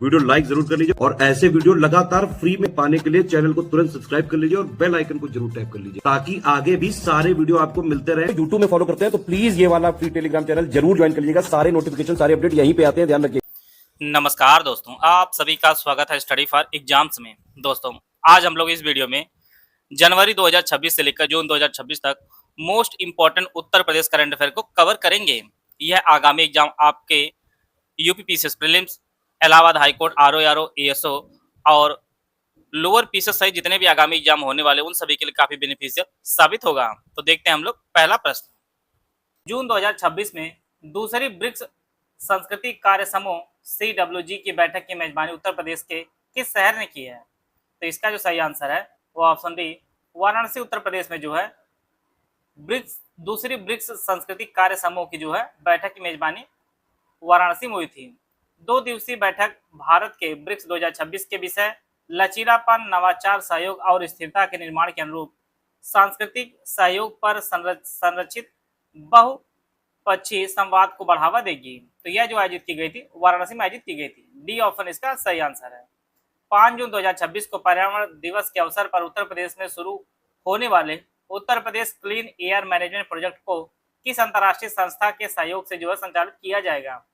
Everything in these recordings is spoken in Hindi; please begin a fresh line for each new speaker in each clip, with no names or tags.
वीडियो लाइक जरूर कर लीजिए और ऐसे वीडियो लगातार फ्री में पाने के लिए चैनल को तुरंत सब्सक्राइब कर लीजिए और बेल आइकन को जरूर टैप कर लीजिए ताकि आगे भी सारे वीडियो आपको मिलते रहे। यूट्यूब में फॉलो करते हैं तो प्लीज ये वाला फ्री टेलीग्राम चैनल जरूर ज्वाइन कर लीजिएगा। सारे नोटिफिकेशन सारे अपडेट यहीं पे आते हैं, ध्यान रखिए।
नमस्कार दोस्तों, आप सभी का स्वागत है स्टडी फॉर एग्जाम्स में। दोस्तों आज हम लोग इस वीडियो में जनवरी 2026 से लेकर जून 2026 तक most important Uttar Pradesh current affair को कवर करेंगे। यह आगामी एग्जाम आपके UP PCS prelims, Allahabad high court, RO, ASO और लोअर पीसीएस सहित जितने भी आगामी एग्जाम होने वाले उन सभी के लिए काफी बेनिफिशियल साबित होगा। तो देखते हैं हम लोग पहला प्रश्न। जून 2026 में दूसरी ब्रिक्स सांस्कृतिक कार्य समूह CWG की बैठक की मेजबानी उत्तर प्रदेश के किस शहर ने की है? तो इसका जो सही आंसर है वो ऑप्शन डी वाराणसी उत्तर प्रदेश में जो है दूसरी ब्रिक्स सांस्कृतिक कार्य समूह की जो है बैठक की मेजबानी वाराणसी में हुई थी। 2 दिवसीय बैठक भारत के ब्रिक्स 2026 के विषय लचीलापन, नवाचार, सहयोग और स्थिरता के निर्माण के अनुरूप सांस्कृतिक सहयोग पर संरचित बहुपक्षीय संवाद को बढ़ावा देगी। तो यह जो आयोजित की गई थी वाराणसी में आयोजित की गई थी। डी ऑप्शन इसका सही आंसर है। 5 जून 2026 को पर्यावरण दिवस के अवसर पर उत्तर प्रदेश में शुरू होने वाले Uttar Pradesh clean air management project को किस अंतर्राष्ट्रीय संस्था के सहयोग से जो है संचालित किया जाएगा?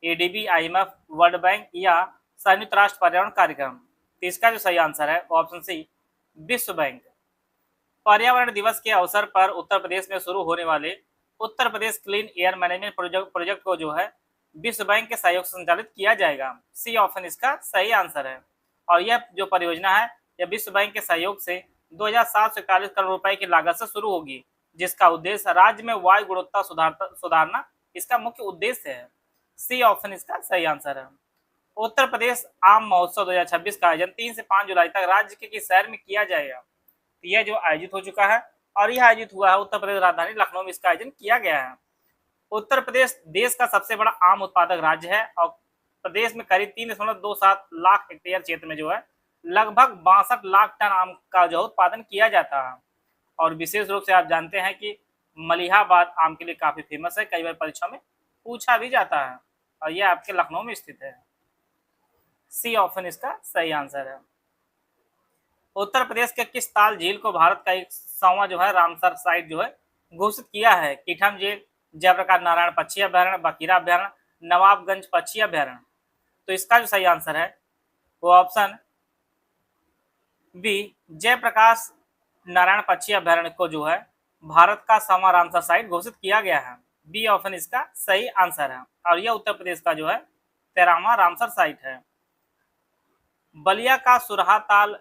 ADB, IMF, वर्ल्ड बैंक या संयुक्त राष्ट्र पर्यावरण कार्यक्रम? तो इसका जो सही आंसर है ऑप्शन सी विश्व बैंक। पर्यावरण दिवस के अवसर पर उत्तर प्रदेश में शुरू होने वाले Uttar Pradesh clean air management project को जो है विश्व बैंक के सहयोग से संचालित किया जाएगा। सी ऑप्शन इसका सही आंसर है। और यह जो परियोजना है यह विश्व बैंक के सहयोग से 2741 करोड़ रुपए की लागत से शुरू होगी, जिसका उद्देश्य राज्य में वायु गुणवत्ता सुधारना इसका मुख्य उद्देश्य है। सी ऑप्शन इसका सही आंसर है। उत्तर प्रदेश आम महोत्सव 2026 का आयोजन 3 से 5 जुलाई तक राज्य के किस शहर में किया जाएगा? यह जो आयोजित हो चुका है और यह आयोजित हुआ है उत्तर प्रदेश राजधानी लखनऊ में इसका आयोजन किया गया है। उत्तर प्रदेश देश का सबसे बड़ा आम उत्पादक राज्य है और प्रदेश में करीब 3.27 लाख हेक्टेयर क्षेत्र में जो है लगभग 62 लाख टन आम का जो उत्पादन किया जाता है। और विशेष रूप से आप जानते हैं कि मलिहाबाद आम के लिए काफी फेमस है, कई बार परीक्षा में पूछा भी जाता है और यह आपके लखनऊ में स्थित है। सी ऑप्शन इसका सही आंसर है। उत्तर प्रदेश के किस ताल झील को भारत का 100वां जो है रामसर साइट जो है घोषित किया है? कीठम झील, जयप्रकाश नारायण पक्षी अभ्यारण्य, बकीरा अभ्यारण्य, नवाबगंज पक्षी अभ्यारण्य? तो इसका जो सही आंसर है वो ऑप्शन बी जयप्रकाश नारायण पक्षी अभ्यारण्य को जो है भारत का 100वां रामसर साइट घोषित किया गया है। बी ऑप्शन इसका सही आंसर है और यह उत्तर प्रदेश का जो है 13वां रामसर साइट है। बलिया का सुरहा ताल,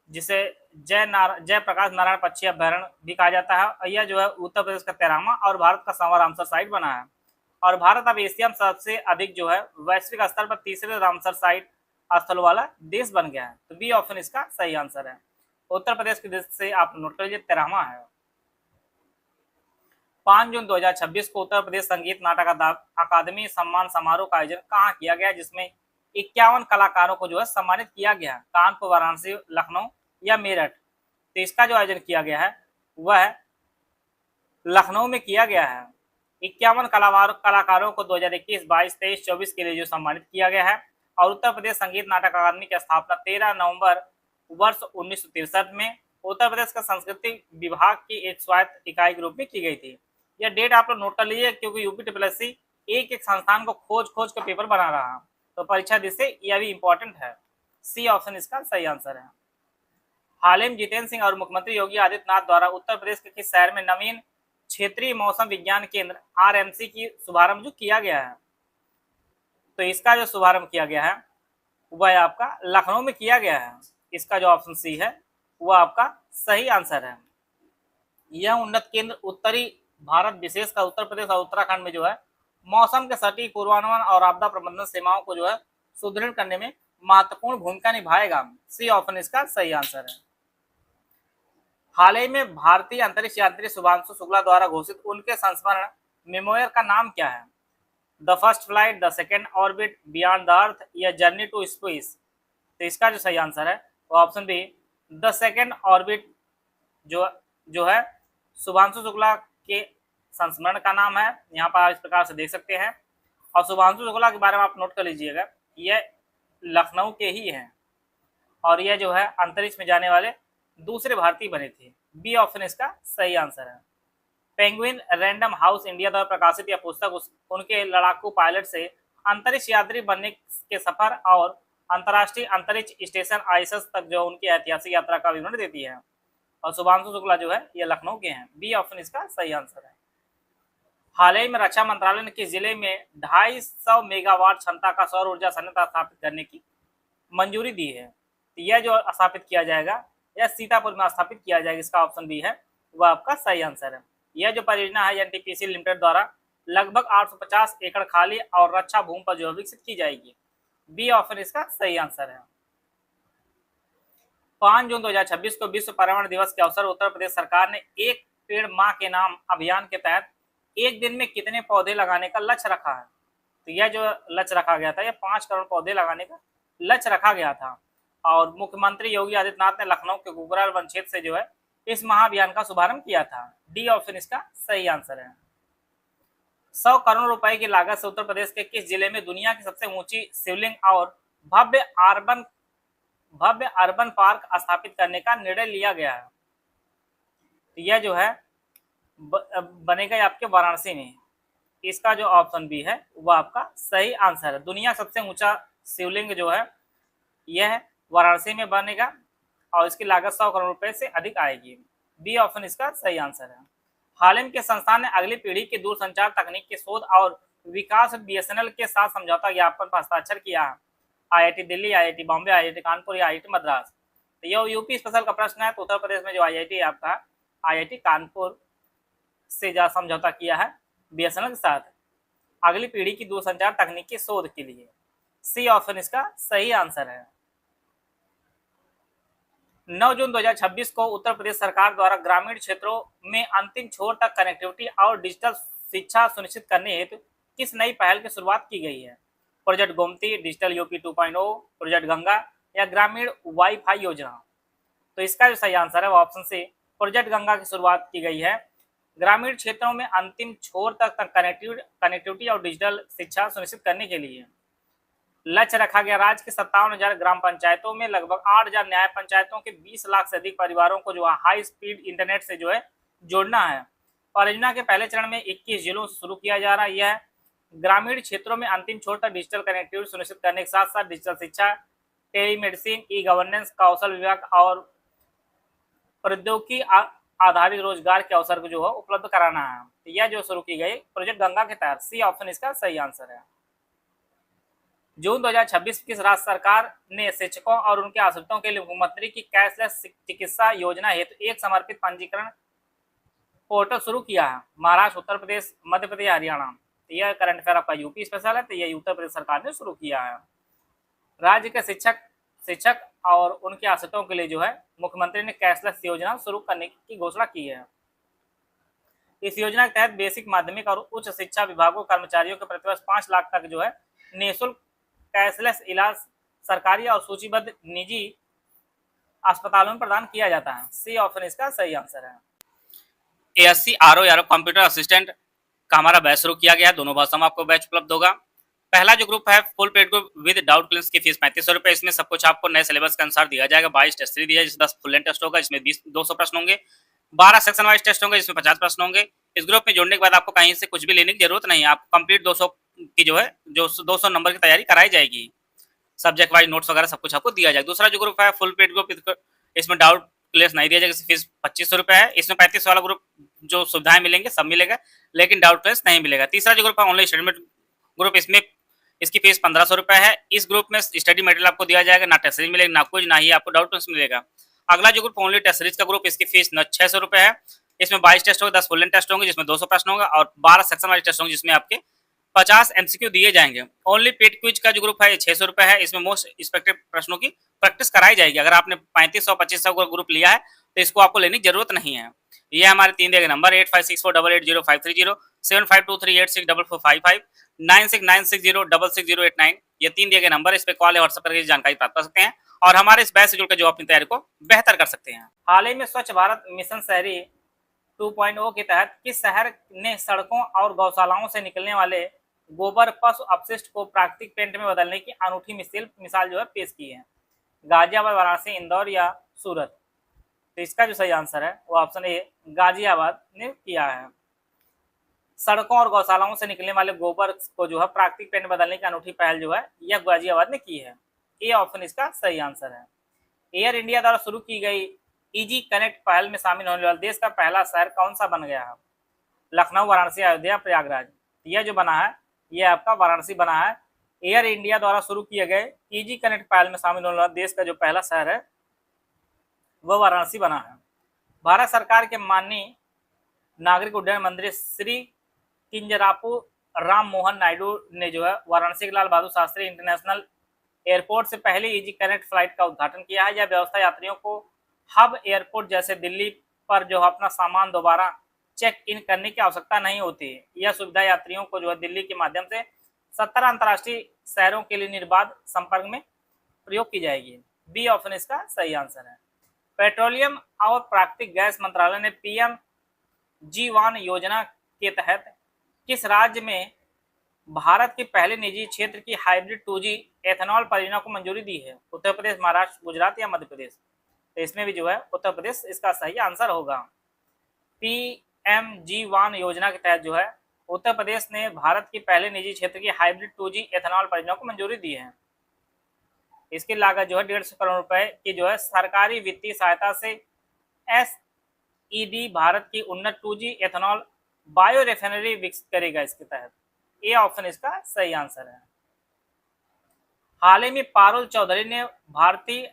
जिसे जयप्रकाश नारायण पक्षी अभ्यारण्य भी कहा जाता है, और यह जो है उत्तर प्रदेश का 13वां और भारत का 100वां रामसर साइट बना है। और भारत अब एशिया में सबसे अधिक जो है वैश्विक स्तर पर तीसरे रामसर साइट स्थल वाला देश बन गया है। तो बी ऑप्शन इसका सही आंसर है। उत्तर प्रदेश के देश से आप नोट कर लीजिए 13वां है। 5 जून 2026 को उत्तर प्रदेश संगीत नाटक अकादमी सम्मान समारोह का आयोजन कहाँ किया गया, जिसमें 51 कलाकारों को जो है सम्मानित किया गया? कानपुर, वाराणसी, लखनऊ या मेरठ? तो इसका जो आयोजन किया गया है वह लखनऊ में किया गया है। 51 कलाकारों को 2021, 22, 23, 24 के लिए जो सम्मानित किया गया है। और उत्तर प्रदेश संगीत नाटक अकादमी की स्थापना 13 नवंबर वर्ष 1963 में उत्तर प्रदेश का संस्कृति विभाग की एक स्वायत्त इकाई के रूप में की गई थी। यह डेट आप लोग नोट कर लीजिए क्योंकि UPSSC एक संस्थान को खोज के पेपर बना रहा है, तो परीक्षा दृष्टि यह भी इंपॉर्टेंट है। सी ऑप्शन इसका सही आंसर है। हाल ही में जितेंद्र सिंह और मुख्यमंत्री योगी आदित्यनाथ द्वारा उत्तर प्रदेश के किस शहर में नवीन क्षेत्रीय मौसम विज्ञान केंद्र RMC की शुभारंभ जो किया गया है? तो इसका जो शुभारंभ किया गया है वह आपका लखनऊ में किया गया है। इसका जो ऑप्शन सी है वह आपका सही आंसर है। यह उन्नत केंद्र उत्तरी भारत विशेष का उत्तर प्रदेश और उत्तराखंड में जो है मौसम के सटीक पूर्वानुमान और आपदा प्रबंधन सेवाओं को जो है सुदृढ़ करने में महत्वपूर्ण भूमिका निभाएगा। सी ऑप्शन इसका सही आंसर है। हाल ही में भारतीय अंतरिक्ष यात्री शुभांशु शुक्ला द्वारा घोषित उनके संस्मरण मेमोयर का नाम क्या है? The first flight, the second orbit, beyond the earth या जर्नी टू स्पेस? तो इसका जो सही आंसर है वो option be the second orbit जो है शुभांशु शुक्ला के संस्मरण का नाम है। यहाँ पर आप इस प्रकार से देख सकते हैं। और शुभांशु शुक्ला के बारे में आप नोट कर लीजिएगा, यह लखनऊ के ही हैं और यह जो है अंतरिक्ष में जाने वाले दूसरे भारतीय बने थे। बी ऑप्शन इसका सही आंसर है। पेंगुइन रैंडम हाउस इंडिया द्वारा प्रकाशित यह पुस्तक उनके लड़ाकू पायलट से अंतरिक्ष यात्री बनने के सफर और अंतर्राष्ट्रीय अंतरिक्ष स्टेशन आईएसएस तक जो उनकी ऐतिहासिक यात्रा का विवरण देती है। और शुभांशु शुक्ला जो है ये लखनऊ के हैं। बी ऑप्शन इसका सही आंसर है। हाल ही में रक्षा मंत्रालय ने किस जिले में 250 मेगावाट क्षमता का सौर ऊर्जा संयंत्र स्थापित करने की मंजूरी दी है? तो यह जो स्थापित किया जाएगा यह सीतापुर में स्थापित किया जाएगा। इसका ऑप्शन बी है वह आपका सही आंसर है। यह जो परियोजना है एनटीपीसी लिमिटेड द्वारा लगभग 850 एकड़ खाली और रक्षा भूमि पर जो है विकसित की जाएगी। बी ऑप्शन इसका सही आंसर है। 5 जून 2026 को विश्व पर्यावरण दिवस के अवसर उत्तर प्रदेश सरकार ने एक पेड़ मां के नाम अभियान के तहत एक दिन में कितने पौधे लगाने का लक्ष्य रखा है? तो यह जो लक्ष्य रखा गया था यह 5 करोड़ पौधे लगाने का लक्ष्य रखा गया था। और मुख्यमंत्री योगी आदित्यनाथ ने लखनऊ के गुगराल वन क्षेत्र से जो है इस महाअभियान का शुभारंभ किया था। डी ऑप्शन इसका सही आंसर है। 100 करोड़ रुपए की लागत से उत्तर प्रदेश के किस जिले में दुनिया की सबसे ऊंची शिवलिंग और भव्य अर्बन पार्क स्थापित करने का निर्णय लिया गया है? तो यह जो है बनेगा आपके वाराणसी में। इसका जो ऑप्शन बी है वह आपका सही आंसर है। दुनिया सबसे ऊंचा शिवलिंग जो है यह वाराणसी में बनेगा और इसकी लागत 100 करोड़ रुपए से अधिक आएगी। बी ऑप्शन इसका सही आंसर है। हाल ही के संस्थान ने अगली पीढ़ी की दूरसंचार तकनीक की शोध और विकास बीएसएनएल के साथ समझौता ज्ञापन पर हस्ताक्षर किया है। IIT Delhi, IIT Bombay, IIT Kanpur या आईआईटी मद्रास? तो यह यूपी स्पेशल का प्रश्न है। तो उत्तर प्रदेश में जो आईआईटी है आपका आईआईटी कानपुर से जा समझौता किया है बीएसएनएल के साथ अगली पीढ़ी की दूरसंचार तकनीक की शोध के लिए। सी ऑप्शन इसका सही आंसर है। 9 जून 2026 को उत्तर प्रदेश सरकार द्वारा ग्रामीण क्षेत्रों में अंतिम छोर तक कनेक्टिविटी और डिजिटल शिक्षा सुनिश्चित करने हेतु किस नई पहल की शुरुआत की गई है? Project Gomti, digital UP 2.0, project Ganga या ग्रामीण वाईफाई योजना? तो इसका जो सही आंसर है वो ऑप्शन सी प्रोजेक्ट गंगा की शुरुआत की गई है। ग्रामीण क्षेत्रों में अंतिम छोर तक कनेक्टिविटी और डिजिटल शिक्षा सुनिश्चित करने के लिए लक्ष्य रखा गया। राज्य के 57,000 ग्राम पंचायतों में लगभग 8,000 न्याय पंचायतों के 20 लाख से अधिक परिवारों को जो हाई स्पीड इंटरनेट से जो है जोड़ना है। परियोजना के पहले चरण में 21 जिलों से शुरू किया जा रहा है। यह ग्रामीण क्षेत्रों में अंतिम छोर तक डिजिटल कनेक्टिविटी सुनिश्चित करने के साथ साथ डिजिटल शिक्षा, टेलीमेडिसिन, ई गवर्नेंस, कौशल विभाग और प्रौद्योगिकी आधारित रोजगार के अवसर को जो है उपलब्ध कराना है। तो यह जो शुरू की गई प्रोजेक्ट गंगा के तहत। सी ऑप्शन इसका सही आंसर है। जून 2026 किस राज्य सरकार ने शिक्षकों और उनके आश्रितों के लिए मुख्यमंत्री की कैशलेस चिकित्सा योजना हेतु एक समर्पित पंजीकरण पोर्टल शुरू किया है? महाराष्ट्र, उत्तर प्रदेश, मध्य प्रदेश, हरियाणा? तो यह करंट अफेयर आपका यूपी स्पेशल है। तो यह उत्तर प्रदेश सरकार ने शुरू किया है। राज्य के शिक्षक और उनके आश्रितों के लिए जो है मुख्यमंत्री ने कैशलेस योजना शुरू करने की घोषणा की है। इस योजना के तहत बेसिक, माध्यमिक और उच्च शिक्षा विभागों कर्मचारियों के प्रतिवर्ष 5 लाख तक जो है निःशुल्क कैशलेस इलाज सरकारी और सूचीबद्ध निजी अस्पतालों में प्रदान किया जाता है। सी ऑप्शन इसका सही आंसर है। एएससी आरओ यारो कंप्यूटर असिस्टेंट का हमारा बैच शुरू किया गया है। दोनों भाषाओं में आपको बैच उपलब्ध होगा। पहला जो ग्रुप है full paid group with doubt clearance की फीस 3500 रुपए। इसमें सब कुछ आपको नए सिलेबस के अनुसार दिया जाएगा। 22 टेस्ट सीरीज दिया जिसमें 10 फुल लेंथ टेस्ट होगा, इसमें 200 प्रश्न होंगे। 12 सेक्शन वाइज टेस्ट होंगे जिसमें 50 प्रश्न होंगे। इस ग्रुप में जुड़ने के बाद आपको कहीं से कुछ भी लेने की जरूरत नहीं है। आपको कंप्लीट 200 की जो है 200 नंबर की तैयारी कराई जाएगी। सब्जेक्ट वाइज नोट्स वगैरह सब कुछ आपको दिया जाएगा। दूसरा जो ग्रुप है फुल पेड ग्रुप, इसमें डाउट क्लियर नहीं दिया जाएगा, इसकी फीस 2500 रुपए है। इसमें 35 वाला ग्रुप जो सुविधाएं मिलेंगे सब मिलेगा, लेकिन डाउट क्लियर नहीं मिलेगा। तीसरा जो ग्रुप है ऑनलाइन स्टडी ग्रुप, इसमें इसकी फीस 1500 रुपए है। इस ग्रुप में स्टडी मटेरियल आपको दिया जाएगा, ना टेस्ट सीरीज मिलेगा, ना कुछ, ना ही आपको डाउट क्लियर मिलेगा। अगला जो ग्रुप ओनली टेस्ट सीरीज का ग्रुप, इसकी फीस 600 रुपए है। इसमें 22 टेस्ट होंगे, 10 फुल लेंथ टेस्ट होंगे जिसमें 200 प्रश्न होगा और 12 सेक्शन वाले टेस्ट होंगे जिसमें आपके 50 एमसीक्यू दिए जाएंगे। ओनली पेड क्विज का जो ग्रुप है 600 रुपए है। इसमें मोस्ट एक्सपेक्टेड प्रश्नों की प्रैक्टिस कराई जाएगी। अगर आपने 3500 2500 ग्रुप लिया है तो इसको आपको लेने की जरूरत नहीं है। ये हमारे 3 दिए गए नंबर 8564880530, 7523864455, 9696066089। ये 3 दिए गए नंबर, इस पे कॉल या व्हाट्सएप करके जानकारी प्राप्त कर सकते हैं और हमारे इस बैच से जुड़कर जो अपनी तैयारी को बेहतर कर सकते हैं। हाल ही में स्वच्छ भारत मिशन शहरी 2.0 के तहत किस शहर ने सड़कों और गौशालाओं से निकलने वाले गोबर पशु अपशिष्ट को प्राकृतिक पेंट में बदलने की अनूठी मिसाल जो है पेश की है? गाजियाबाद, वाराणसी, इंदौर या सूरत? तो इसका जो सही आंसर है वो ऑप्शन ए गाजियाबाद ने किया है। सड़कों और गौशालाओं से निकलने वाले गोबर को जो है प्राकृतिक पेंट बदलने की अनूठी पहल जो है यह गाजियाबाद ने की है। ए ऑप्शन इसका सही आंसर है। एयर इंडिया द्वारा शुरू की गई इजी कनेक्ट पहल में शामिल होने वाला देश का पहला शहर कौन सा बन गया है? लखनऊ, वाराणसी, अयोध्या, प्रयागराज? यह जो बना है यह आपका वाराणसी बना है। एयर इंडिया द्वारा शुरू किए गए इजी कनेक्ट पहल में शामिल होने वाला देश का जो पहला शहर है वह वाराणसी बना है। भारत सरकार के माननीय नागरिक उड्डयन मंत्री श्री किंजरापू राम मोहन नायडू ने जो है वाराणसी के लाल बहादुर शास्त्री इंटरनेशनल एयरपोर्ट से पहले इजी कनेक्ट फ्लाइट का उद्घाटन किया है। यह व्यवस्था यात्रियों को हब एयरपोर्ट जैसे दिल्ली पर जो अपना सामान दोबारा चेक इन करने की आवश्यकता नहीं होती है। यह सुविधा यात्रियों को जो है दिल्ली के माध्यम से 17 अंतर्राष्ट्रीय शहरों के लिए निर्बाध संपर्क में प्रयोग की जाएगी। बी ऑप्शन इसका सही आंसर है। पेट्रोलियम और प्राकृतिक गैस मंत्रालय ने पीएम G1 योजना के तहत किस राज्य में भारत के पहले निजी क्षेत्र की हाइब्रिड 2G एथेनॉल परियोजना को मंजूरी दी है? उत्तर प्रदेश, महाराष्ट्र, गुजरात या मध्य प्रदेश? तो इसमें भी जो है उत्तर प्रदेश इसका सही आंसर होगा। PMG1 योजना के तहत जो है उत्तर प्रदेश ने भारत के पहले निजी क्षेत्र की हाइब्रिड 2G एथेनॉल परियोजना को मंजूरी दी है। इसकी लागत जो है 150 करोड़ रुपए की जो है सरकारी वित्तीय सहायता से SED भारत की उन्नत 2G एथेनॉल बायो रिफाइनरी विकसित करेगा। इसके तहत ए ऑप्शन इसका सही आंसर है। हाल ही में पारुल चौधरी ने भारतीय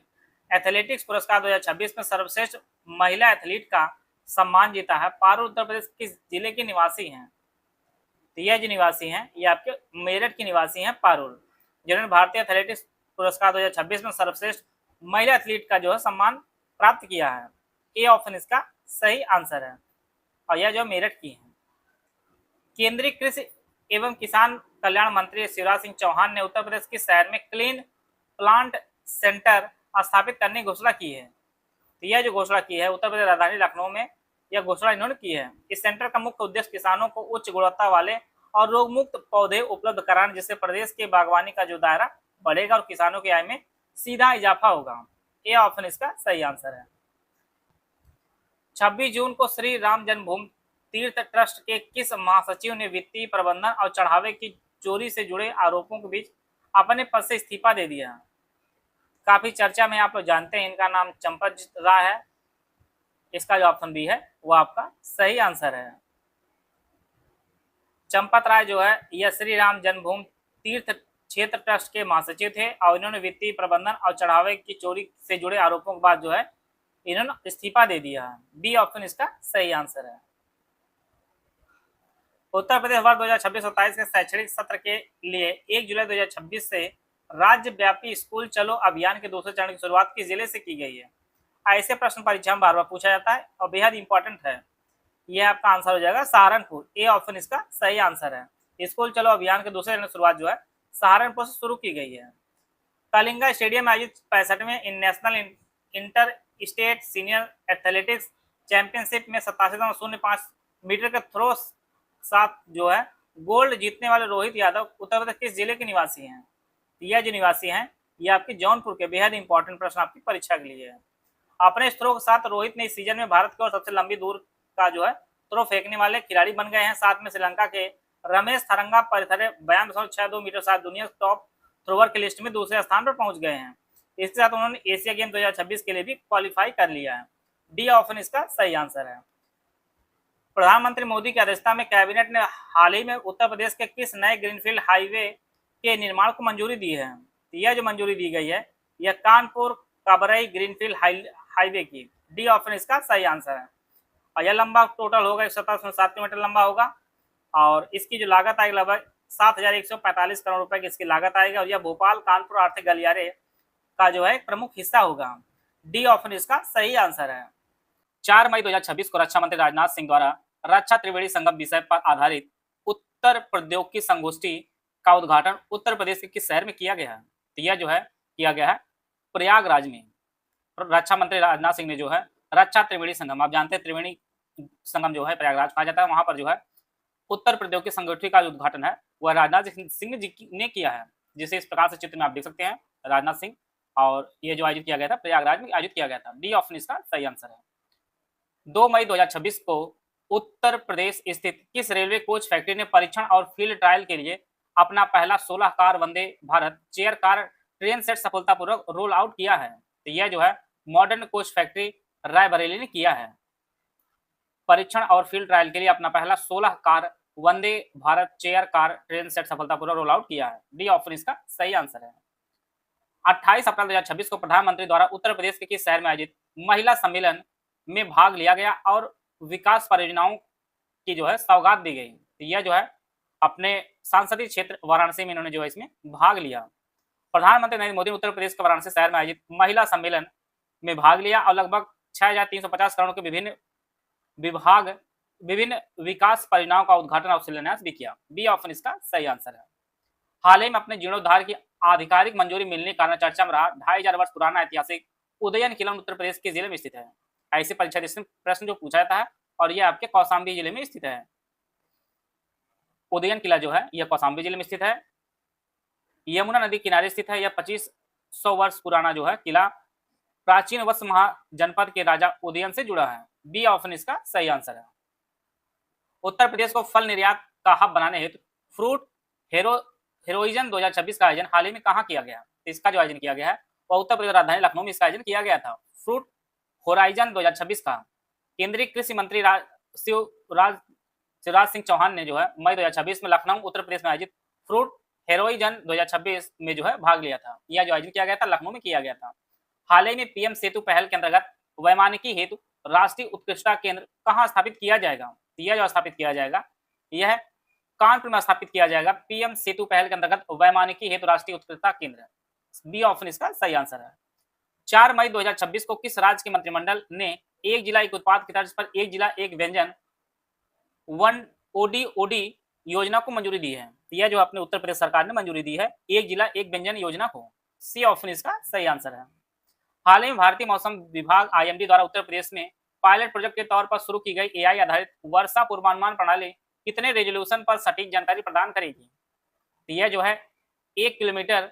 एथलेटिक्स पुरस्कार 2026 में सर्वश्रेष्ठ महिला एथलीट का सम्मान जीता है। पारुल उत्तर प्रदेश किस जिले के निवासी हैं? तो यह जो निवासी हैं ये आपके मेरठ के निवासी हैं पारुल, जिन्होंने भारतीय एथलेटिक्स पुरस्कार 2026 में सर्वश्रेष्ठ महिला एथलीट का जो है सम्मान प्राप्त किया है। ए ऑप्शन इसका सही आंसर है और यह जो मेरठ की है। केंद्रीय कृषि एवं किसान कल्याण मंत्री शिवराज सिंह चौहान ने उत्तर प्रदेश के शहर में क्लीन प्लांट सेंटर स्थापित करने की घोषणा की है। तो यह जो घोषणा की है उत्तर प्रदेश राजधानी लखनऊ में यह घोषणा इन्होंने की है। इस सेंटर का मुख्य उद्देश्य किसानों को उच्च गुणवत्ता वाले और रोग मुक्त पौधे उपलब्ध कराना, जिससे प्रदेश के बागवानी का जो दायरा बढ़ेगा और किसानों की आय में सीधा इजाफा होगा। ए ऑप्शन इसका सही आंसर है। 26 जून को श्री राम जन्मभूमि तीर्थ ट्रस्ट के किस महासचिव ने वित्तीय प्रबंधन और चढ़ावे की चोरी से जुड़े आरोपों के बीच अपने पद से इस्तीफा दे दिया? काफी चर्चा में आप लोग जानते हैं, इनका नाम चंपत राय है। इसका जो ऑप्शन बी है वो आपका सही आंसर है। चंपत राय जो है यह श्री राम जन्मभूमि तीर्थ क्षेत्र ट्रस्ट के महासचिव थे और इन्होंने वित्तीय प्रबंधन और चढ़ावे की चोरी से जुड़े आरोपों के बाद जो है इन्होंने इस्तीफा दे दिया है। बी ऑप्शन इसका सही आंसर है। उत्तर प्रदेश वर्ष 2026-27 के शैक्षणिक सत्र के लिए 1 जुलाई 2026 से राज्य व्यापी स्कूल चलो अभियान के दूसरे चरण की शुरुआत किस जिले से की गई है? ऐसे प्रश्न परीक्षा में बार बार पूछा जाता है और बेहद इंपॉर्टेंट है। यह आपका आंसर हो जाएगा सहारनपुर। ए ऑप्शन इसका सही आंसर है। स्कूल चलो अभियान के दूसरे चरण की शुरुआत जो है सहारनपुर से शुरू की गई है। कलिंगा स्टेडियम में आयोजित 65वें national inter state senior athletics championship में 87.05 मीटर के थ्रो साथ जो है गोल्ड जीतने वाले रोहित यादव उत्तर प्रदेश किस जिले के निवासी हैं? यह जो निवासी हैं ये आपके जौनपुर के। बेहद इंपॉर्टेंट प्रश्न आपकी परीक्षा के लिए है। अपने थ्रो के साथ रोहित ने इस सीजन में भारत की ओर सबसे लंबी दूर का जो है थ्रो फेंकने वाले खिलाड़ी बन गए हैं। साथ में श्रीलंका के रमेश थरंगा परिथरे 92.62 मीटर साथ दुनिया टॉप थ्रोवर की लिस्ट में दूसरे स्थान पर पहुंच गए हैं। इसके साथ उन्होंने एशिया गेम 2026 के लिए भी क्वालिफाई कर लिया है। डी ऑप्शन इसका सही आंसर है। प्रधानमंत्री मोदी की अध्यक्षता में कैबिनेट ने हाल ही में उत्तर प्रदेश के किस नए ग्रीनफील्ड हाईवे के निर्माण को मंजूरी दी है? यह जो मंजूरी दी गई है यह कानपुर काबरई ग्रीनफील्ड हाईवे की। डी ऑप्शन इसका सही आंसर है और यह लंबा टोटल होगा 127.7 किलोमीटर लंबा होगा और इसकी जो लागत आएगी लगभग 7,145 करोड़ रुपए की इसकी लागत आएगी और यह भोपाल कानपुर आर्थिक गलियारे का जो है एक प्रमुख हिस्सा होगा। डी ऑप्शन इसका सही आंसर है। 4 मई 2026 को रक्षा मंत्री राजनाथ सिंह द्वारा रक्षा त्रिवेणी संगम विषय पर आधारित उत्तर प्रौद्योगिकी संगोष्ठी का उद्घाटन उत्तर प्रदेश के किस शहर में किया गया है? तो यह जो है किया गया है प्रयागराज में। रक्षा मंत्री राजनाथ सिंह ने जो है रक्षा त्रिवेणी संगम, आप जानते हैं त्रिवेणी संगम जो है प्रयागराज कहा जाता है, वहां पर जो है उत्तर प्रौद्योगिकी संगठन का जो उद्घाटन है वह राजनाथ सिंह जी ने किया है, जिसे इस प्रकार से चित्र में आप देख सकते हैं राजनाथ सिंह, और ये जो आयोजित किया गया था प्रयागराज में आयोजित किया गया था। डी ऑप्शन इसका सही आंसर है। 2 मई 2026 को उत्तर प्रदेश स्थित किस रेलवे कोच फैक्ट्री ने परीक्षण और फील्ड ट्रायल के लिए अपना पहला 16 car Vande Bharat chair car train set सफलतापूर्वक रोल आउट किया है? तो यह जो है मॉडर्न कोच फैक्ट्री रायबरेली ने किया है। परीक्षण और फील्ड ट्रायल के लिए अपना पहला 16 car Vande Bharat chair car train set सफलतापूर्वक रोल आउट किया है। डी ऑप्शन इसका सही आंसर है। 28 अप्रैल 2026 को प्रधानमंत्री द्वारा उत्तर प्रदेश के किस शहर में आयोजित महिला सम्मेलन में भाग लिया गया और विकास परियोजनाओं की जो है सौगात दी गई? तो यह जो है अपने संसदीय क्षेत्र वाराणसी में इन्होंने जो है इसमें भाग लिया। प्रधानमंत्री नरेंद्र मोदी ने उत्तर प्रदेश के वाराणसी शहर में आयोजित महिला सम्मेलन में भाग लिया और लगभग 6,350 करोड़ के विभिन्न विकास परियोजनाओं का उद्घाटन और शिलान्यास भी किया। बी ऑप्शन इसका सही आंसर है। हाल ही में अपने जीर्णोद्धार की आधिकारिक मंजूरी मिलने के कारण चर्चा में रहा 2500 वर्ष पुराना ऐतिहासिक उदयन किला उत्तर प्रदेश के जिले में स्थित है। ऐसे परीक्षा प्रश्न जो पूछा जाता है और यह आपके कौशाम्बी जिले में स्थित है। उदयन किला जो है यह कौशाम्बी जिले में स्थित है, यमुना नदी किनारे स्थित है। यह 2500 वर्ष पुराना जो है किला प्राचीन वत्स महाजनपद के राजा उदयन से जुड़ा है। बी ऑप्शन इसका सही आंसर है। उत्तर प्रदेश को फल निर्यात का हब बनाने हेतु फ्रूट हेरोइजन 2026 का आयोजन हाल ही में कहाँ किया गया? तो इसका जो आयोजन किया गया है वह उत्तर प्रदेश राजधानी लखनऊ में इसका आयोजन किया गया था। फ्रूट होराइजन 2026 का केंद्रीय कृषि मंत्री शिवराज सिंह चौहान ने जो है मई 2026 में लखनऊ उत्तर प्रदेश में आयोजित फ्रूट हेरोइजन 2026 में जो है भाग लिया था। यह जो आयोजन किया गया था लखनऊ में किया गया था। हाल ही में पीएम सेतु पहल के अंतर्गत वैमानिकी हेतु राष्ट्रीय उत्कृष्टता केंद्र कहाँ स्थापित किया जाएगा? यह जो स्थापित किया जाएगा यह कानपुर में स्थापित किया जाएगा। पीएम सेतु पहल के अंतर्गत वैमानिकी हेतु राष्ट्रीय उत्कृष्टता केंद्र। बी ऑप्शन इसका सही आंसर है। 4 मई 2026 को किस राज्य के मंत्रिमंडल ने एक जिला एक उत्पाद की तर्ज पर एक जिला एक व्यंजन 1 ODOD योजना को मंजूरी दी है? यह जो अपने उत्तर प्रदेश सरकार ने मंजूरी दी है एक जिला एक व्यंजन योजना को। सी ऑप्शन इसका सही आंसर है। हाल ही में भारतीय मौसम विभाग IMD द्वारा उत्तर प्रदेश में पायलट प्रोजेक्ट के तौर पर शुरू की गई AI आधारित वर्षा पूर्वानुमान प्रणाली कितने रेजोल्यूशन पर सटीक जानकारी प्रदान करेगी? तो यह जो है 1 किलोमीटर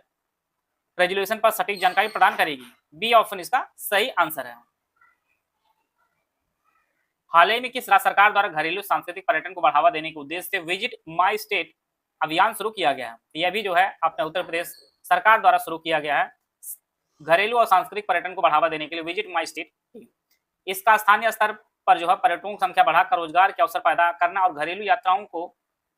रेजोल्यूशन पर सटीक जानकारी प्रदान करेगी। बी ऑप्शन इसका सही आंसर है। हाल ही में किस राज्य सरकार द्वारा घरेलू सांस्कृतिक पर्यटन को बढ़ावा देने के उद्देश्य से विजिट माई स्टेट अभियान शुरू किया गया है? यह भी जो है अपने उत्तर प्रदेश सरकार द्वारा शुरू किया गया है घरेलू और सांस्कृतिक पर्यटन को बढ़ावा देने के लिए विजिट माई स्टेट। इसका स्थानीय स्तर पर जो है पर्यटकों की संख्या बढ़ाकर रोजगार के अवसर पैदा करना और घरेलू यात्राओं को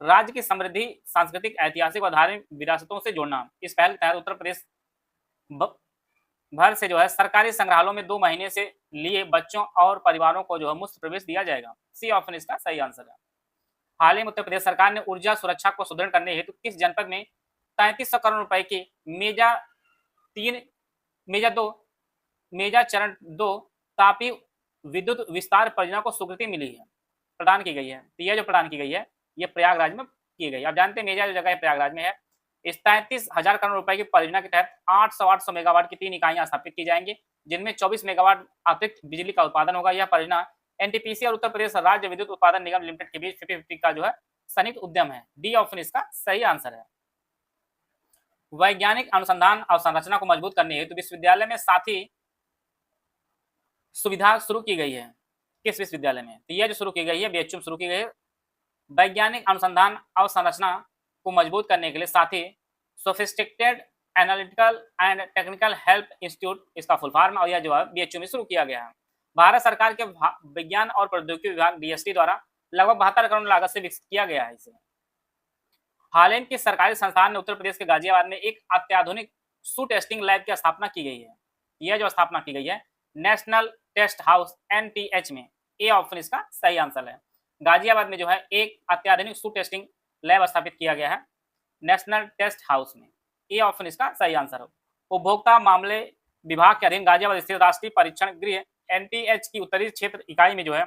राज्य की समृद्धि सांस्कृतिक ऐतिहासिक और धार्मिक विरासतों से जोड़ना। इस पहल के तहत उत्तर प्रदेश भर से जो है सरकारी संग्रहालयों में 2 महीने से लिए बच्चों और परिवारों को जो है मुफ्त प्रवेश दिया जाएगा। सी ऑप्शन इसका सही आंसर है। हाल ही में उत्तर प्रदेश सरकार ने ऊर्जा सुरक्षा को सुदृढ़ करने हेतु किस जनपद में 3300 करोड़ रुपए की मेजा चरण 2 तापी विद्युत विस्तार परियोजना को स्वीकृति मिली है प्रदान की गई है? तो यह जो प्रदान की गई है यह प्रयागराज में की गई। आप जानते हैं मेजा जो जगह है प्रयागराज में है। इस 33,000 करोड़ रुपए की परियोजना के तहत 800 मेगावाट की 3 इकाइयां स्थापित की जाएंगी जिनमें 24 मेगावाट अतिरिक्त बिजली का उत्पादन होगा। यह परियोजना NTPC और उत्तर प्रदेश राज्य विद्युत उत्पादन निगम लिमिटेड के बीच 50-50 का जो है संयुक्त उद्यम है। डी ऑप्शन इसका सही आंसर है। वैज्ञानिक अनुसंधान और संरचना को मजबूत करने हेतु विश्वविद्यालय में साथी सुविधा शुरू की गई है। किस विश्वविद्यालय में? तो यह जो शुरू की गई है BHU में शुरू की गई है। वैज्ञानिक अनुसंधान और संरचना को मजबूत करने के लिए साथी sophisticated analytical and technical help institute इसका फुल फॉर्म, और यह जो है BHU में शुरू किया गया है। भारत सरकार के विज्ञान और प्रौद्योगिकी विभाग DST द्वारा लगभग 72 करोड़ लागत से विकसित किया गया है इसे। हाल ही के सरकारी संस्थान ने उत्तर प्रदेश के गाजियाबाद में एक अत्याधुनिक सू टेस्टिंग लैब की स्थापना की गई है। यह जो स्थापना की गई है नेशनल टेस्ट हाउस NTH में। ए ऑप्शन इसका सही आंसर है। गाजियाबाद में जो है एक अत्याधुनिक सू टेस्टिंग लैब स्थापित किया गया है नेशनल टेस्ट हाउस में। ए ऑप्शन इसका सही आंसर हो। उपभोक्ता मामले विभाग के अधीन गाजियाबाद स्थित राष्ट्रीय परीक्षण गृह NTH की उत्तरी क्षेत्र इकाई में जो है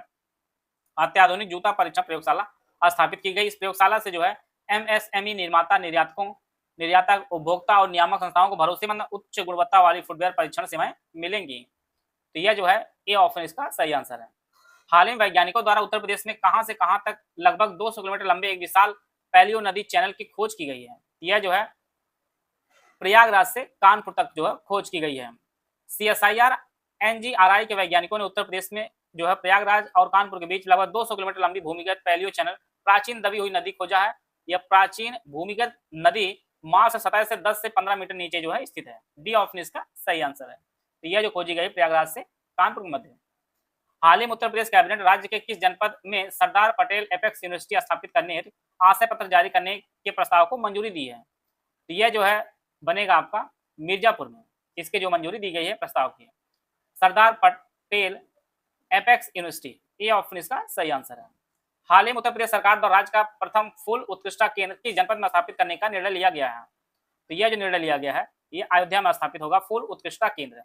अत्याधुनिक जूता परीक्षण प्रयोगशाला स्थापित की गई। इस प्रयोगशाला से जो है MSME निर्माता निर्यातक उपभोक्ता और नियामक संस्थाओं को भरोसेमंद उच्च गुणवत्ता वाली फुटवेयर परीक्षण सेवाएं मिलेंगी। तो यह जो है ए ऑप्शन इसका सही आंसर है। हाल ही में वैज्ञानिकों द्वारा उत्तर प्रदेश में कहां से कहां तक लगभग 200 किलोमीटर लंबे एक विशाल पैलियो नदी चैनल की खोज की गई है। यह जो है प्रयागराज से कानपुर तक जो है खोज की गई है। CSIR NGRI के वैज्ञानिकों ने उत्तर प्रदेश में जो है प्रयागराज और कानपुर के बीच लगभग 200 किलोमीटर लंबी भूमिगत पैलियो चैनल प्राचीन दबी हुई नदी खोजा है। यह प्राचीन भूमिगत नदी मार्स सतह से 10 से 15 मीटर नीचे जो है स्थित है। डी ऑप्शन इसका सही आंसर है। तो यह जो खोजी गई प्रयागराज से कानपुर के मध्य। हाल ही में उत्तर प्रदेश कैबिनेट राज्य के किस जनपद में सरदार पटेल एपेक्स यूनिवर्सिटी स्थापित करने हेतु आशय पत्र जारी करने के प्रस्ताव को मंजूरी दी है। तो यह जो है बनेगा आपका मिर्जापुर में। इसके जो मंजूरी दी गई है प्रस्ताव की, सरदार पटेल एपेक्स यूनिवर्सिटी, ये ऑप्शन इसका सही आंसर है। हाल ही में उत्तर प्रदेश सरकार द्वारा राज्य का प्रथम फूल उत्कृष्टता केंद्र किस जनपद में स्थापित करने का निर्णय लिया गया है। तो यह जो निर्णय लिया गया है ये अयोध्या में स्थापित होगा फूल उत्कृष्टता केंद्र।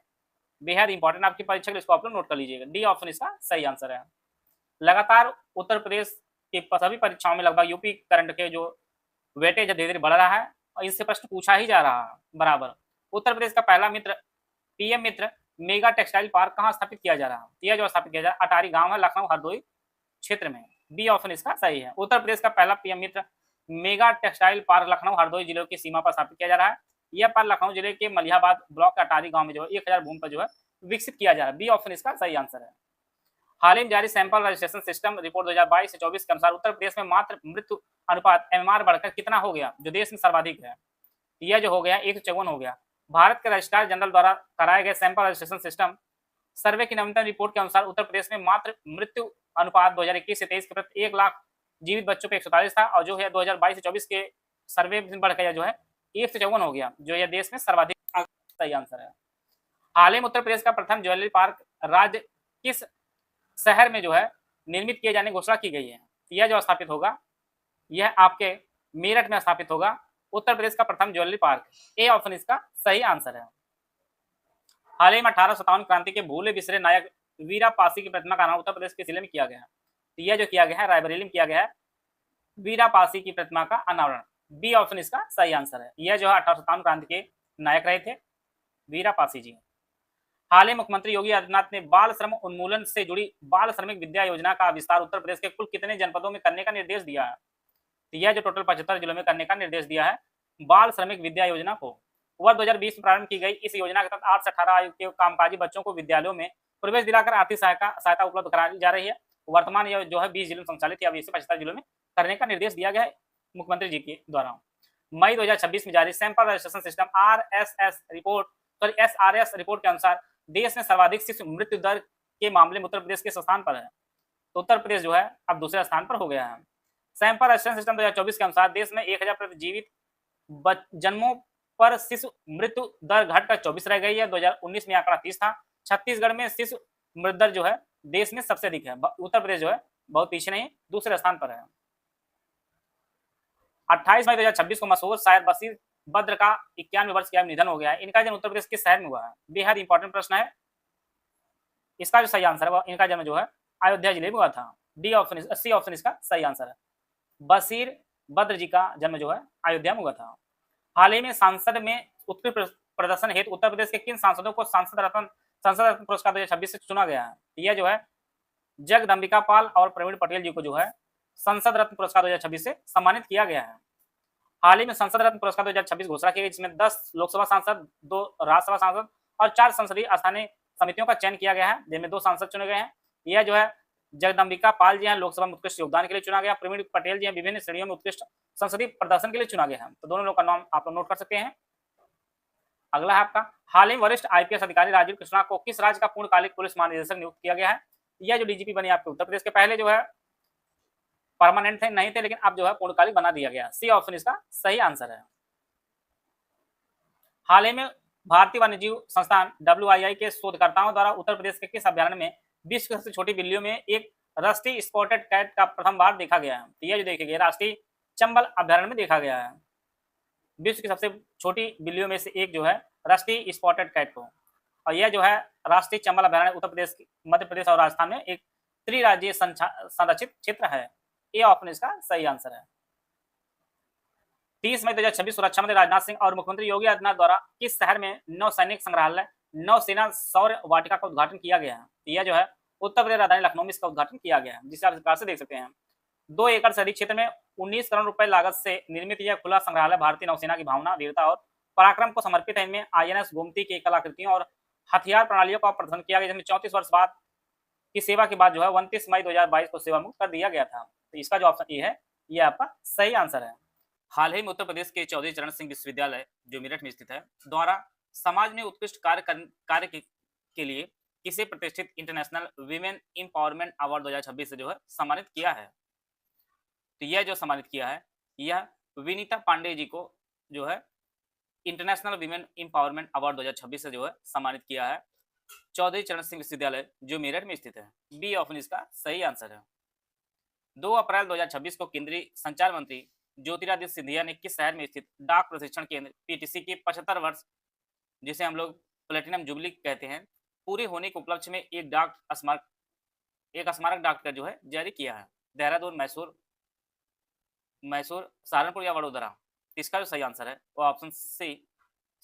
बेहद इंपॉर्टेंट आपकी परीक्षा के लिए, इसको आप लोग नोट कर लीजिएगा। डी ऑप्शन इसका सही आंसर है। लगातार उत्तर प्रदेश की सभी परीक्षाओं में लगभग यूपी करंट के जो वेटेज धीरे धीरे बढ़ रहा है और इससे प्रश्न पूछा ही जा रहा है बराबर। उत्तर प्रदेश का पहला मित्र PM Mitra mega textile park कहाँ स्थापित किया जा रहा है। यह जो स्थापित किया जा रहा है अटारी गांव है, लखनऊ हरदोई क्षेत्र में। बी ऑप्शन इसका सही है। उत्तर प्रदेश का पहला PM Mitra mega textile park Lucknow Hardoi जिलों की सीमा पर स्थापित किया जा रहा है। यह पार्क लखनऊ जिले के मलिहाबाद ब्लॉक के अटारी गांव में जो है 1000 भूमि पर जो है विकसित किया जा रहा है। बी ऑप्शन इसका सही आंसर है। हाल ही में जारी सैंपल रजिस्ट्रेशन सिस्टम रिपोर्ट 2022 से 24 के अनुसार उत्तर प्रदेश में मात्र मृत्यु अनुपात MMR बढ़कर कितना हो गया, जो देश में सर्वाधिक है। यह जो हो गया 154 हो गया। भारत के रजिस्ट्रार जनरल द्वारा कराए गए सैंपल रजिस्ट्रेशन सिस्टम सर्वे की नवीनतम रिपोर्ट के अनुसार उत्तर प्रदेश में मात्र मृत्यु अनुपात 2021 से 23 के प्रति 1 लाख जीवित बच्चों पे 143 था और जो है 2022 से 24 के सर्वे में बढ़कर जो है 154 हो गया, जो यह देश में सर्वाधिक सही आंसर है। हाल ही में उत्तर प्रदेश का प्रथम ज्वेलरी पार्क राज्य किस शहर में जो है निर्मित किए जाने की घोषणा की गई है। यह जो स्थापित होगा यह आपके मेरठ में स्थापित होगा उत्तर प्रदेश का प्रथम ज्वेलरी पार्क। ए ऑप्शन इसका सही आंसर है। हाल ही में 1857 क्रांति के भूले बिसरे नायक वीरा पासी की प्रतिमा का अनावरण उत्तर प्रदेश के जिले में किया गया है। तो यह जो किया गया है रायबरेली में किया गया है वीरा पासी की प्रतिमा का अनावरण। बी ऑप्शन इसका सही आंसर है। यह जो है 1857 क्रांति के नायक रहे थे वीरा पासी जी। हाल ही मुख्यमंत्री योगी आदित्यनाथ ने बाल श्रम उन्मूलन से जुड़ी बाल श्रमिक विद्या योजना का विस्तार उत्तर प्रदेश के कुल कितने जनपदों में करने का निर्देश दिया है। तो यह जो टोटल 75 जिलों में करने का निर्देश दिया है बाल श्रमिक विद्या योजना को। वह 2020 में प्रारंभ की गई इस योजना के तहत 8 से 18 आयु के कामकाजी बच्चों को विद्यालयों में प्रवेश दिलाकर आर्थिक सहायता उपलब्ध कराई जा रही है। वर्तमान यह जो है 20 जिलों में संचालित है, अब इसे 75 जिलों में करने का निर्देश दिया गया है मुख्यमंत्री जी के द्वारा। मई 2026 में जारी sample registration system SRS report के अनुसार देश में सर्वाधिक शिशु मृत्यु दर के मामले में उत्तर प्रदेश के स्थान पर है। तो उत्तर प्रदेश जो है अब दूसरे स्थान पर हो गया है। सैंपल रजिस्ट्रेशन सिस्टम 2024 के अनुसार देश में 1000 प्रति जीवित जन्मों पर शिशु मृत्यु दर घटकर 24 रह गई है। 2019 में आंकड़ा 30 था। छत्तीसगढ़ में शिशु मृत्यु दर जो है देश में सबसे अधिक है। उत्तर प्रदेश जो है बहुत पीछे नहीं, दूसरे स्थान पर है। 28 मई 2026 को मशहूर शायर बशीर बद्र का 91 वर्ष की आयु निधन हो गया है। इनका जन्म उत्तर प्रदेश किस शहर में हुआ है। बेहद इंपॉर्टेंट प्रश्न है। इसका जो सही आंसर है इनका जन्म जो है अयोध्या जिले में हुआ था। डी ऑप्शन सी ऑप्शन इसका सही आंसर है। बशीर बद्र जी का जन्म जो है अयोध्या में हुआ था। हाल ही में संसद में उत्कृष्ट प्रदर्शन हेतु उत्तर प्रदेश के किन सांसदों को संसद रत्न पुरस्कार 2026 से चुना गया है। यह जो है जगदम्बिका पाल और प्रवीण पटेल जी को जो है संसद रत्न पुरस्कार 2026 से सम्मानित किया गया है। हाल ही में संसद रत्न पुरस्कार 2026 घोषणा की गई, जिसमें 10 लोकसभा सांसद, 2 राज्यसभा सांसद और 4 संसदीय स्थानीय समितियों का चयन किया गया है, जिनमें 2 सांसद चुने गए हैं। यह जो है जगदम्बिका पाल जी हैं लोकसभा में उत्कृष्ट योगदान के लिए चुना गया। प्रवीण पटेल जी हैं विभिन्न श्रेणियों में उत्कृष्ट संसदीय प्रदर्शन के लिए चुना गया है। तो दोनों लोग का नाम आप लोग नोट कर सकते हैं। अगला है आपका हाल ही वरिष्ठ IPS अधिकारी राजीव कृष्णा को किस राज्य का पूर्णकालिक पुलिस महानिदेशक नियुक्त किया गया है। यह जो DGP बने आपके उत्तर प्रदेश के, पहले जो है परमानेंट थे नहीं थे, लेकिन अब जो है पूर्णकालिक बना दिया गया। सी ऑप्शन इसका सही आंसर है। हाल ही में भारतीय वन्यजीव संस्थान WII के शोधकर्ताओं द्वारा उत्तर प्रदेश के किस अभ्यारण्य में विश्व की सबसे छोटी बिल्लियों में एक राष्ट्रीय स्पॉटेड कैट का प्रथम बार देखा गया है। तो यह जो देखे गया राष्ट्रीय चंबल अभ्यारण्य में देखा गया है विश्व की सबसे छोटी बिल्लियों में से एक जो है राष्ट्रीय स्पॉटेड कैट को। और यह जो है राष्ट्रीय चंबल अभ्यारण्य उत्तर प्रदेश, मध्य प्रदेश और राजस्थान में एक त्रिराज्यीय संरक्षित क्षेत्र है। ये ऑप्शन इसका सही आंसर है। 30 मई 2026 रक्षा मंत्री राजनाथ सिंह और मुख्यमंत्री योगी आदित्यनाथ द्वारा किस शहर में नौसैनिक संग्रहालय नौसेना शौर्य वाटिका का उद्घाटन किया गया है। यह जो है उत्तर प्रदेश राजधानी लखनऊ में इसका उद्घाटन किया गया है, जिसे आप इस प्रकार से देख सकते हैं। 2 एकड़ से अधिक क्षेत्र में 19 करोड़ रुपए लागत से निर्मित यह खुला संग्रहालय भारतीय नौसेना की भावना, वीरता और पराक्रम को समर्पित है। इनमें आईएनएस गोमती की कलाकृतियों और हथियार प्रणालियों का प्रदर्शन किया गया, जिसमें 34 वर्ष बाद की सेवा के बाद जो है 29 मई 2022 को सेवा मुक्त कर दिया गया था। तो इसका जो ऑप्शन ए है, ये आपका सही आंसर है। हाल ही में उत्तर प्रदेश के चौधरी चरण सिंह विश्वविद्यालय, जो मेरठ में स्थित है, द्वारा समाज में उत्कृष्ट कार्य के लिए किसे प्रतिष्ठित इंटरनेशनल वीमेन एम्पावरमेंट अवार्ड 2026 से जो है सम्मानित किया है। तो यह जो सम्मानित किया है, यह विनीता पांडे जी को जो है इंटरनेशनल वीमेन एम्पावरमेंट अवार्ड 2026 से जो है सम्मानित किया है चौधरी चरण सिंह विश्वविद्यालय, जो मेरठ में स्थित है। बी ऑप्शन इसका सही आंसर है। 2 अप्रैल 2026 को केंद्रीय संचार मंत्री ज्योतिरादित्य सिंधिया ने किस शहर में स्थित डाक प्रशिक्षण केंद्र पीटीसी के 75 वर्ष, जिसे हम लोग प्लेटिनम जुबली कहते हैं, पूरे होने के उपलक्ष्य में एक स्मारक डाक टिकट जो है जारी किया है? देहरादून, मैसूर, सहारनपुर या वडोदरा? इसका जो सही आंसर है वो ऑप्शन सी,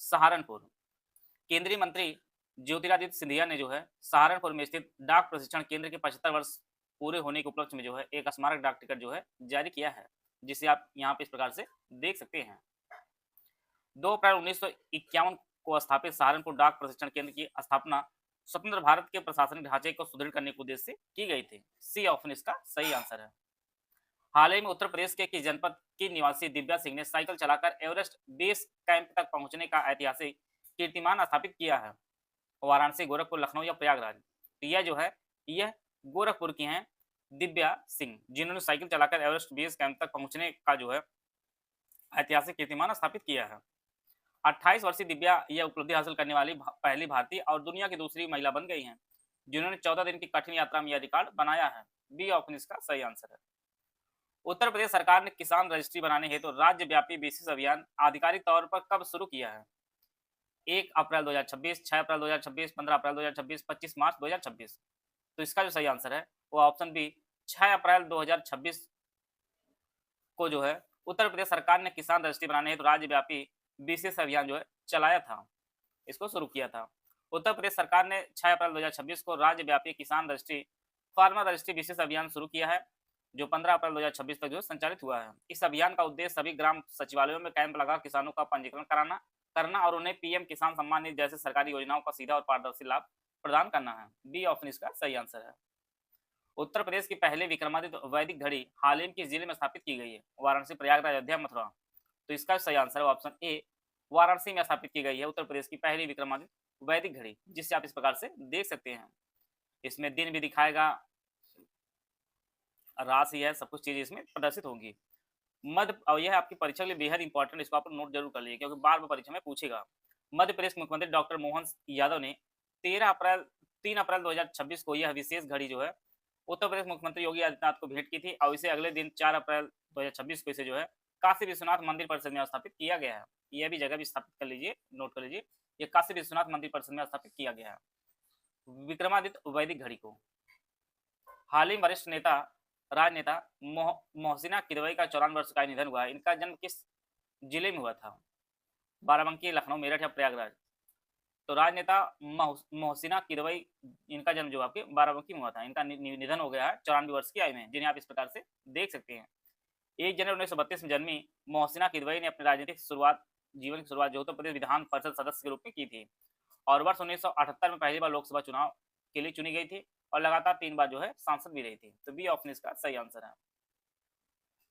सहारनपुर। केंद्रीय मंत्री ज्योतिरादित्य सिंधिया ने जो है सहारनपुर में स्थित डाक प्रशिक्षण केंद्र के 75 वर्ष पूरे होने के उपलक्ष्य में जो है एक स्मारक डाक टिकट जो है जारी किया है, जिसे आप यहाँ पे इस प्रकार से देख सकते हैं। 2 अप्रैल 1951 को स्थापित सहारनपुर डाक प्रशिक्षण केंद्र की स्थापना स्वतंत्र भारत के प्रशासनिक ढांचे को सुदृढ़ करने के उद्देश्य से की गई थी। सी ऑप्शन इसका सही आंसर है। हाल ही में उत्तर प्रदेश के किस जनपद की निवासी दिव्या सिंह ने साइकिल चलाकर एवरेस्ट बेस कैंप तक पहुंचने का ऐतिहासिक कीर्तिमान स्थापित किया है? वाराणसी, गोरखपुर, लखनऊ या प्रयागराज? तो यह जो है, यह गोरखपुर की हैं दिव्या सिंह, जिन्होंने साइकिल चलाकर एवरेस्ट बेस कैंप तक पहुंचने का जो है ऐतिहासिक कीर्तिमान स्थापित किया है। 28 वर्षीय दिव्या यह उपलब्धि हासिल करने वाली पहली भारतीय और दुनिया की दूसरी महिला बन गई हैं, जिन्होंने 14 दिन की कठिन यात्रा में यह रिकॉर्ड बनाया है। बी ऑप्शन इसका सही आंसर है। उत्तर प्रदेश सरकार ने किसान रजिस्ट्री बनाने हेतु राज्यव्यापी विशेष अभियान आधिकारिक तौर पर कब शुरू किया है? 1 अप्रैल 2026, 6 अप्रैल 2026, 15 अप्रैल 2026, 25 मार्च 2026? तो इसका जो सही आंसर है वो ऑप्शन बी, 6 अप्रैल 2026 को जो है उत्तर प्रदेश सरकार ने किसान रजिस्ट्री बनाने हेतु राज्यव्यापी विशेष अभियान जो है चलाया था, इसको शुरू किया था। उत्तर प्रदेश सरकार ने 6 अप्रैल 2026 को राज्यव्यापी किसान रजिस्ट्री, फार्मर रजिस्ट्री विशेष अभियान शुरू किया है, जो 15 अप्रैल 2026 तक जो संचालित हुआ है। इस अभियान का उद्देश्य सभी ग्राम सचिवालयों में कैंप लगा किसानों का पंजीकरण करना और उन्हें पीएम किसान सम्मान निधि जैसे सरकारी योजनाओं का सीधा और पारदर्शी लाभ प्रदान करना है। बी ऑप्शन इसका सही आंसर है। उत्तर प्रदेश की पहले विक्रमादित्य वैदिक घड़ी हाल ही में किस जिले में स्थापित की गई है? वाराणसी, प्रयागराज, अयोध्या, मथुरा? तो इसका सही आंसर है ऑप्शन ए, वाराणसी में स्थापित की गई है उत्तर प्रदेश की पहली विक्रमादित्य वैदिक घड़ी, जिसे आप इस प्रकार से देख सकते हैं। इसमें दिन भी दिखाएगा, राशि है, सब कुछ चीजें इसमें प्रदर्शित होंगी। और यह आपकी परीक्षा के लिए बेहद इंपॉर्टेंट, इसको आप नोट जरूर कर लीजिए, क्योंकि बार बार परीक्षा में पूछेगा। मध्य प्रदेश मुख्यमंत्री डॉक्टर मोहन यादव ने 3 अप्रैल 2026 को यह विशेष घड़ी जो है उत्तर प्रदेश मुख्यमंत्री योगी आदित्यनाथ को भेंट की थी, और इसे अगले दिन 4 अप्रैल 2026 को इसे जो है काशी विश्वनाथ मंदिर परिसर में स्थापित किया गया है। यह भी जगह भी स्थापित कर लीजिए, नोट कर लीजिए, यह काशी विश्वनाथ मंदिर परिसर में स्थापित किया गया है विक्रमादित्य वैदिक घड़ी को। हाल ही वरिष्ठ राजनेता मोहसिना किदवई का 54 वर्ष का निधन हुआ है। इनका जन्म किस जिले में हुआ था? बाराबंकी, लखनऊ, मेरठ या प्रयागराज? तो राजनेता मोहसिना किदवई, इनका जन्म जो आपके बाराबंकी में हुआ था। इनका निधन हो गया है 94 वर्ष की आयु में, जिन्हें आप इस प्रकार से देख सकते हैं। 1 जनवरी 1932 में जन्मी मोहसिना किदवई ने अपनी राजनीतिक जीवन की शुरुआत जो उत्तर प्रदेश विधान परिषद सदस्य के रूप में की थी, और वर्ष 1978 में पहली बार लोकसभा चुनाव के लिए चुनी गई थी, और लगातार 3 बार जो है सांसद भी रही थी। तो बी ऑप्शन इसका सही आंसर है।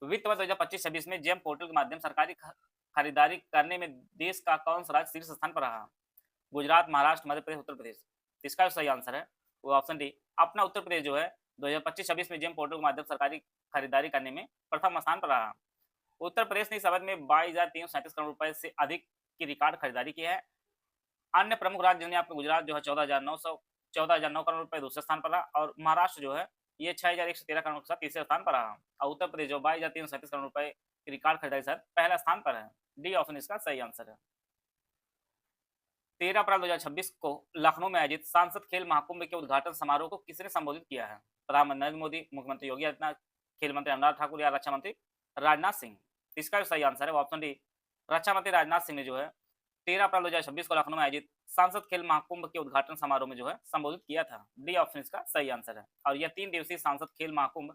वित्त वर्ष 2025-26 में जेम पोर्टल के माध्यम सरकारी खरीदारी करने में देश का कौन सा राज्य शीर्ष स्थान पर रहा? गुजरात, महाराष्ट्र, मध्य प्रदेश, उत्तर प्रदेश? इसका सही आंसर है वो ऑप्शन डी, अपना उत्तर प्रदेश जो है 2025-26 में जेम पोर्टल के माध्यम सरकारी खरीदारी करने में प्रथम स्थान पर रहा। उत्तर प्रदेश ने इस अवधि में 22,337 करोड़ रुपए से अधिक की रिकॉर्ड खरीदारी की है। अन्य प्रमुख राज्य ने आपको गुजरात जो है 14,009 करोड़ रुपए दूसरे स्थान पर रहा, और महाराष्ट्र जो है ये 6,113 करोड़ के साथ तीसरे स्थान पर रहा, और उत्तर प्रदेश जो 22,337 करोड़ रुपए की रिकॉर्ड खरीदारी के साथ पहला स्थान पर है। डी ऑप्शन इसका सही आंसर है। 13 अप्रैल 2026 को लखनऊ में आयोजित सांसद खेल महाकुंभ के उद्घाटन समारोह को किसने संबोधित किया है? प्रधानमंत्री नरेंद्र मोदी, मुख्यमंत्री योगी आदित्यनाथ, खेल मंत्री अनुराग ठाकुर या रक्षा मंत्री राजनाथ सिंह? इसका जो सही आंसर है ऑप्शन डी, रक्षा मंत्री राजनाथ सिंह ने जो है 13 अप्रैल 2026 को लखनऊ में आयोजित सांसद खेल महाकुंभ के उद्घाटन समारोह में जो है संबोधित किया था। डी ऑप्शन इसका सही आंसर है। और यह 3 दिवसीय सांसद खेल महाकुंभ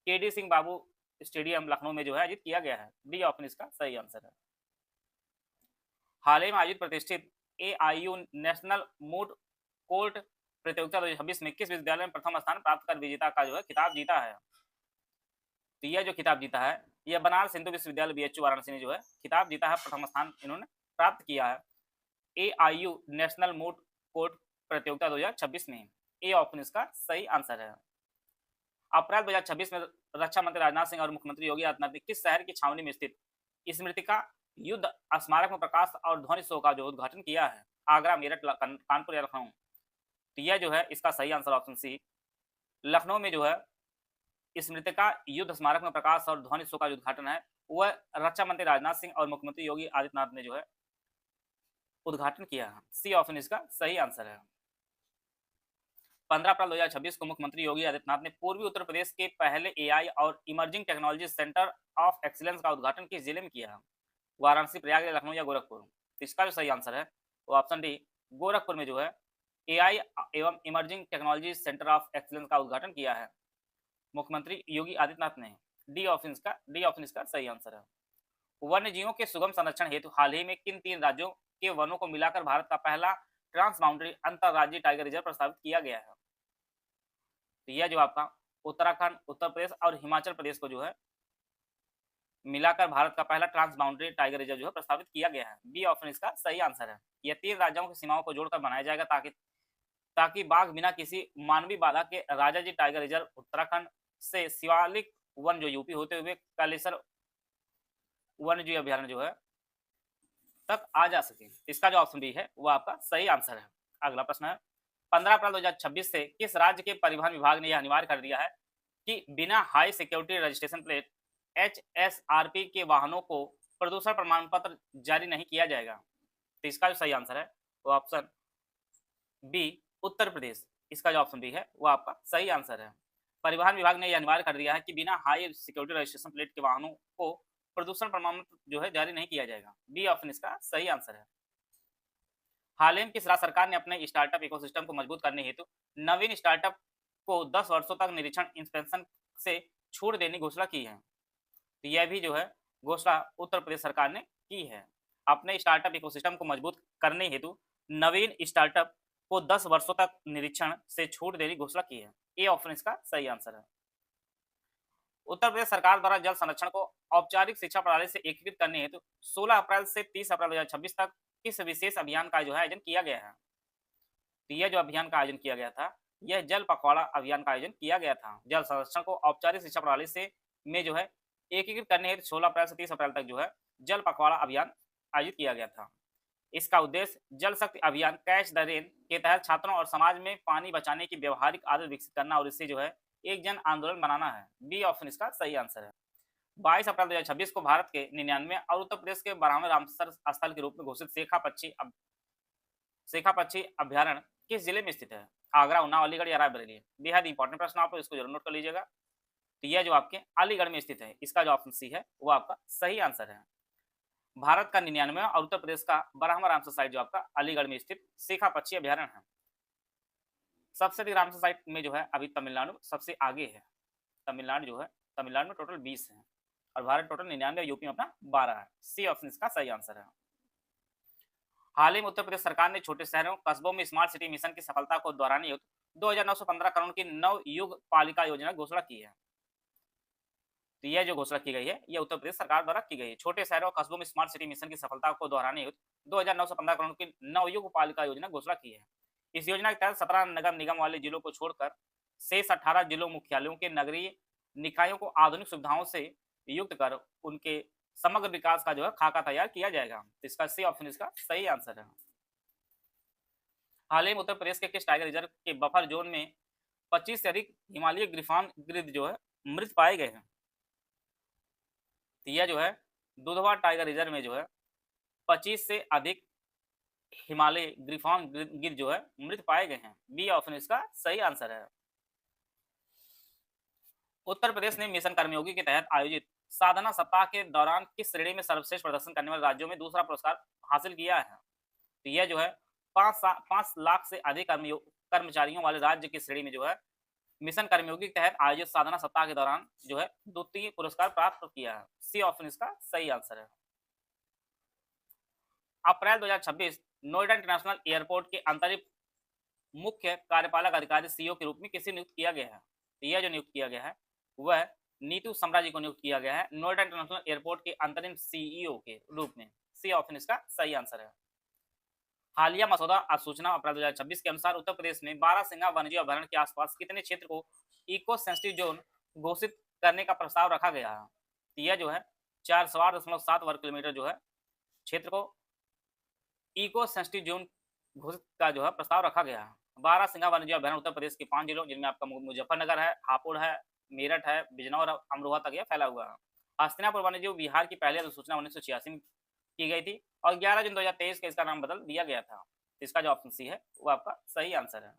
केडी सिंह बाबू स्टेडियम लखनऊ में जो है आयोजित किया गया है। डी ऑप्शन इसका सही आंसर है। हाल ही में आयोजित प्रतिष्ठित एआईयू नेशनल मूड कोर्ट प्रतियोगिता 2026 में किस विद्यालय ने प्रथम स्थान प्राप्त कर विजेता का जो है खिताब जीता है? तो यह जो खिताब जीता है यह बनारस हिंदू विश्वविद्यालय बीएचयू वाराणसी ने जो है खिताब जीता है, प्रथम स्थान इन्होंने प्राप्त किया है एआईयू नेशनल मूड कोर्ट प्रतियोगिता 2026 में। ए ऑप्शन इसका सही आंसर है। अप्रैल 2026 में रक्षा मंत्री राजनाथ सिंह और मुख्यमंत्री योगी आदित्यनाथ ने किस शहर की छावनी में स्थित स्मृतिका युद्ध स्मारक में प्रकाश और ध्वनि शो का जो उद्घाटन किया है? आगरा, मेरठ, कानपुर या लखनऊ? तो यह जो है इसका सही आंसर ऑप्शन सी, लखनऊ में जो है स्मृतिका युद्ध स्मारक में प्रकाश और ध्वनि शो का जो उद्घाटन है वह रक्षा मंत्री राजनाथ सिंह और मुख्यमंत्री योगी आदित्यनाथ ने जो है उद्घाटन किया है। सी ऑप्शन इसका सही आंसर है। 15 अप्रैल 2026 को मुख्यमंत्री योगी आदित्यनाथ ने पूर्वी उत्तर प्रदेश के पहले एआई और emerging technology centre of excellence का उद्घाटन किस जिले में किया है? वाराणसी, प्रयाग, लखनऊ या गोरखपुर? तो इसका जो सही आंसर है वो ऑप्शन डी, गोरखपुर में जो है एआई एवं emerging technology centre of excellence का उद्घाटन किया है मुख्यमंत्री योगी आदित्यनाथ ने। डी ऑप्शन इसका सही आंसर है। वन्य जीवों के सुगम संरक्षण हेतु हाल ही में किन 3 राज्यों के वनों को मिलाकर भारत का पहला ट्रांस बाउंड्री अंतरराज्यीय टाइगर रिजर्व प्रस्तावित किया गया है? तो यह जो आपका उत्तराखंड, उत्तर प्रदेश और हिमाचल प्रदेश को जो है मिलाकर भारत का पहला ट्रांस बाउंड्री टाइगर रिजर्व जो है प्रस्तावित किया गया है। बी ऑप्शन इसका सही आंसर है। यह 3 राज्यों की सीमाओं को जोड़कर बनाया जाएगा ताकि बाघ बिना किसी मानवीय बाधा के राजाजी टाइगर रिजर्व उत्तराखंड से शिवालिक वन जो यूपी होते हुए कालेसर वन्य जीव अभ्यारण्य जो है तक आ जा सके। इसका जो ऑप्शन बी है वो आपका सही आंसर है। अगला प्रश्न है 15 अप्रैल 2026 से किस राज्य के परिवहन विभाग ने यह अनिवार्य कर दिया है कि बिना high security registration plate HSRP के वाहनों को प्रदूषण प्रमाण पत्र जारी नहीं किया जाएगा? तो इसका जो सही आंसर है वो ऑप्शन बी, उत्तर प्रदेश। इसका जो ऑप्शन बी है वो आपका सही आंसर है। परिवहन विभाग ने यह अनिवार्य कर दिया है कि बिना हाई सिक्योरिटी रजिस्ट्रेशन प्लेट के वाहनों को प्रदूषण प्रमाण पत्र जो है जारी नहीं किया जाएगा। बी ऑप्शन इसका सही आंसर है। हाल ही में किस राज्य सरकार ने अपने स्टार्टअप इकोसिस्टम को मजबूत करने हेतु नवीन स्टार्टअप को 10 वर्षों तक निरीक्षण इंस्पेक्शन से छूट देने की घोषणा की है? तो यह भी जो है घोषणा उत्तर प्रदेश सरकार ने की है। अपने स्टार्टअप इकोसिस्टम को मजबूत करने हेतु नवीन स्टार्टअप को 10 वर्षों तक निरीक्षण से छूट देने की घोषणा की है। ए ऑप्शन इसका सही आंसर है। उत्तर प्रदेश सरकार द्वारा जल संरक्षण को औपचारिक शिक्षा प्रणाली से एकीकृत करने हेतु 16 अप्रैल से 30 अप्रैल 2026 तक किस विशेष अभियान का जो है आयोजन किया गया है? तो यह जो अभियान का आयोजन किया गया था यह जल पखवाड़ा अभियान का आयोजन किया गया था। जल संरक्षण को औपचारिक शिक्षा प्रणाली से में जो है एकीकृत करने हेतु 16 अप्रैल से 30 अप्रैल तक जो है जल पखवाड़ा अभियान आयोजित किया गया था। इसका उद्देश्य जल शक्ति अभियान कैच द रेन के तहत छात्रों और समाज में पानी बचाने की व्यवहारिक आदत विकसित करना और इससे जो है एक जन आंदोलन बनाना है। बी ऑप्शन इसका सही आंसर है। 22 अप्रैल 2026 को भारत के 99 और उत्तर प्रदेश के 12वें रामसर स्थल के रूप में घोषित शेखा पक्षी अभ्यारण्य किस जिले में स्थित है? आगरा, उन्नाव, अलीगढ़ या रायबरेली? बेहद इंपॉर्टेंट प्रश्न आप इसको जरूर नोट कर लीजिएगा। तो यह जो आपके अलीगढ़ में स्थित है। इसका जो ऑप्शन सी है वो आपका सही आंसर है। भारत का 99 और उत्तर प्रदेश का 12वां रामसर साइट जो आपका अलीगढ़ में स्थित शेखा पक्षी अभ्यारण्य है। सबसे अधिक रामसर साइट में जो है अभी तमिलनाडु सबसे आगे है। तमिलनाडु में टोटल 20 है और भारत टोटल 99 और यूपी में अपना 12 है। सी ऑप्शन इसका सही आंसर है। हाल ही में उत्तर प्रदेश सरकार ने छोटे शहरों कस्बों में स्मार्ट सिटी मिशन की सफलता को दोहराने हेतु 2915 करोड़ की नवयुग पालिका योजना की घोषणा की है। तो यह जो घोषणा की गई है यह उत्तर प्रदेश सरकार द्वारा की गई है। छोटे शहरों और कस्बों में स्मार्ट सिटी मिशन की सफलता को दोहराने हेतु 2915 करोड़ की नवयुग पालिका योजना घोषणा की है। इस योजना के तहत 17 नगर निगम वाले जिलों को छोड़कर शेष 18 जिलों मुख्यालयों के नगरीय निकायों को आधुनिक सुविधाओं से युक्त कर उनके समग्र विकास का जो है खाका तैयार किया जाएगा। तो इसका सी ऑप्शन इसका सही आंसर है। हाल ही में उत्तर प्रदेश के किस टाइगर रिजर्व के बफर जोन में 25 से अधिक हिमालयी ग्रिफॉन गिद्ध जो है मृत पाए गए हैं? तो यह जो है दुधवा टाइगर रिजर्व में जो है 25 से अधिक हिमालय ग्रिफॉन गिद्ध जो है मृत पाए गए हैं। बी ऑप्शन इसका सही आंसर है। उत्तर प्रदेश ने मिशन कर्मयोगी के तहत आयोजित साधना सप्ताह के दौरान किस श्रेणी में सर्वश्रेष्ठ प्रदर्शन करने वाले राज्यों में दूसरा पुरस्कार हासिल किया है? तो यह जो है 5 लाख से अधिक कर्मचारियों वाले राज्य की श्रेणी में जो है मिशन कर्मयोगी के तहत आयोजित साधना सप्ताह के दौरान जो है द्वितीय पुरस्कार प्राप्त किया है। सी ऑप्शन इसका सही आंसर है। अप्रैल 2026 नोएडा इंटरनेशनल एयरपोर्ट के अंतरिम मुख्य कार्यपालक अधिकारी सीईओ के रूप में किसे नियुक्त किया गया है? तो यह जो नियुक्त किया गया है वह नीतू समरा जी को नियुक्त किया गया है नोएडा इंटरनेशनल एयरपोर्ट के अंतरिम सीईओ के रूप में। सी ऑप्शन इसका सही आंसर है। हालिया मसौदा अधिसूचना अप्रैल 2026 के अनुसार उत्तर प्रदेश में बारहसिंगा वन्यजीव अभयारण्य के आसपास कितने क्षेत्र को इको सेंसिटिव जोन घोषित करने का प्रस्ताव रखा गया है? तो यह जो है 408.7 वर्ग किलोमीटर जो है क्षेत्र को इको सेंसिटिव जोन घोषित का जो है प्रस्ताव रखा गया है। बारहसिंगा वन्यजीव अभयारण्य उत्तर प्रदेश के 5 जिलों जिनमें आपका मुजफ्फरनगर है, हापुड़ है, मेरठ है, बिजनौर और अमरोहा तक यह फैला हुआ है। हस्तिनापुर वन्यजीव विहार की पहली अधिसूचना 1986 में की गई थी और 11 जून 2023 को इसका नाम बदल दिया गया था। इसका जो ऑप्शन सी है वो आपका सही आंसर है।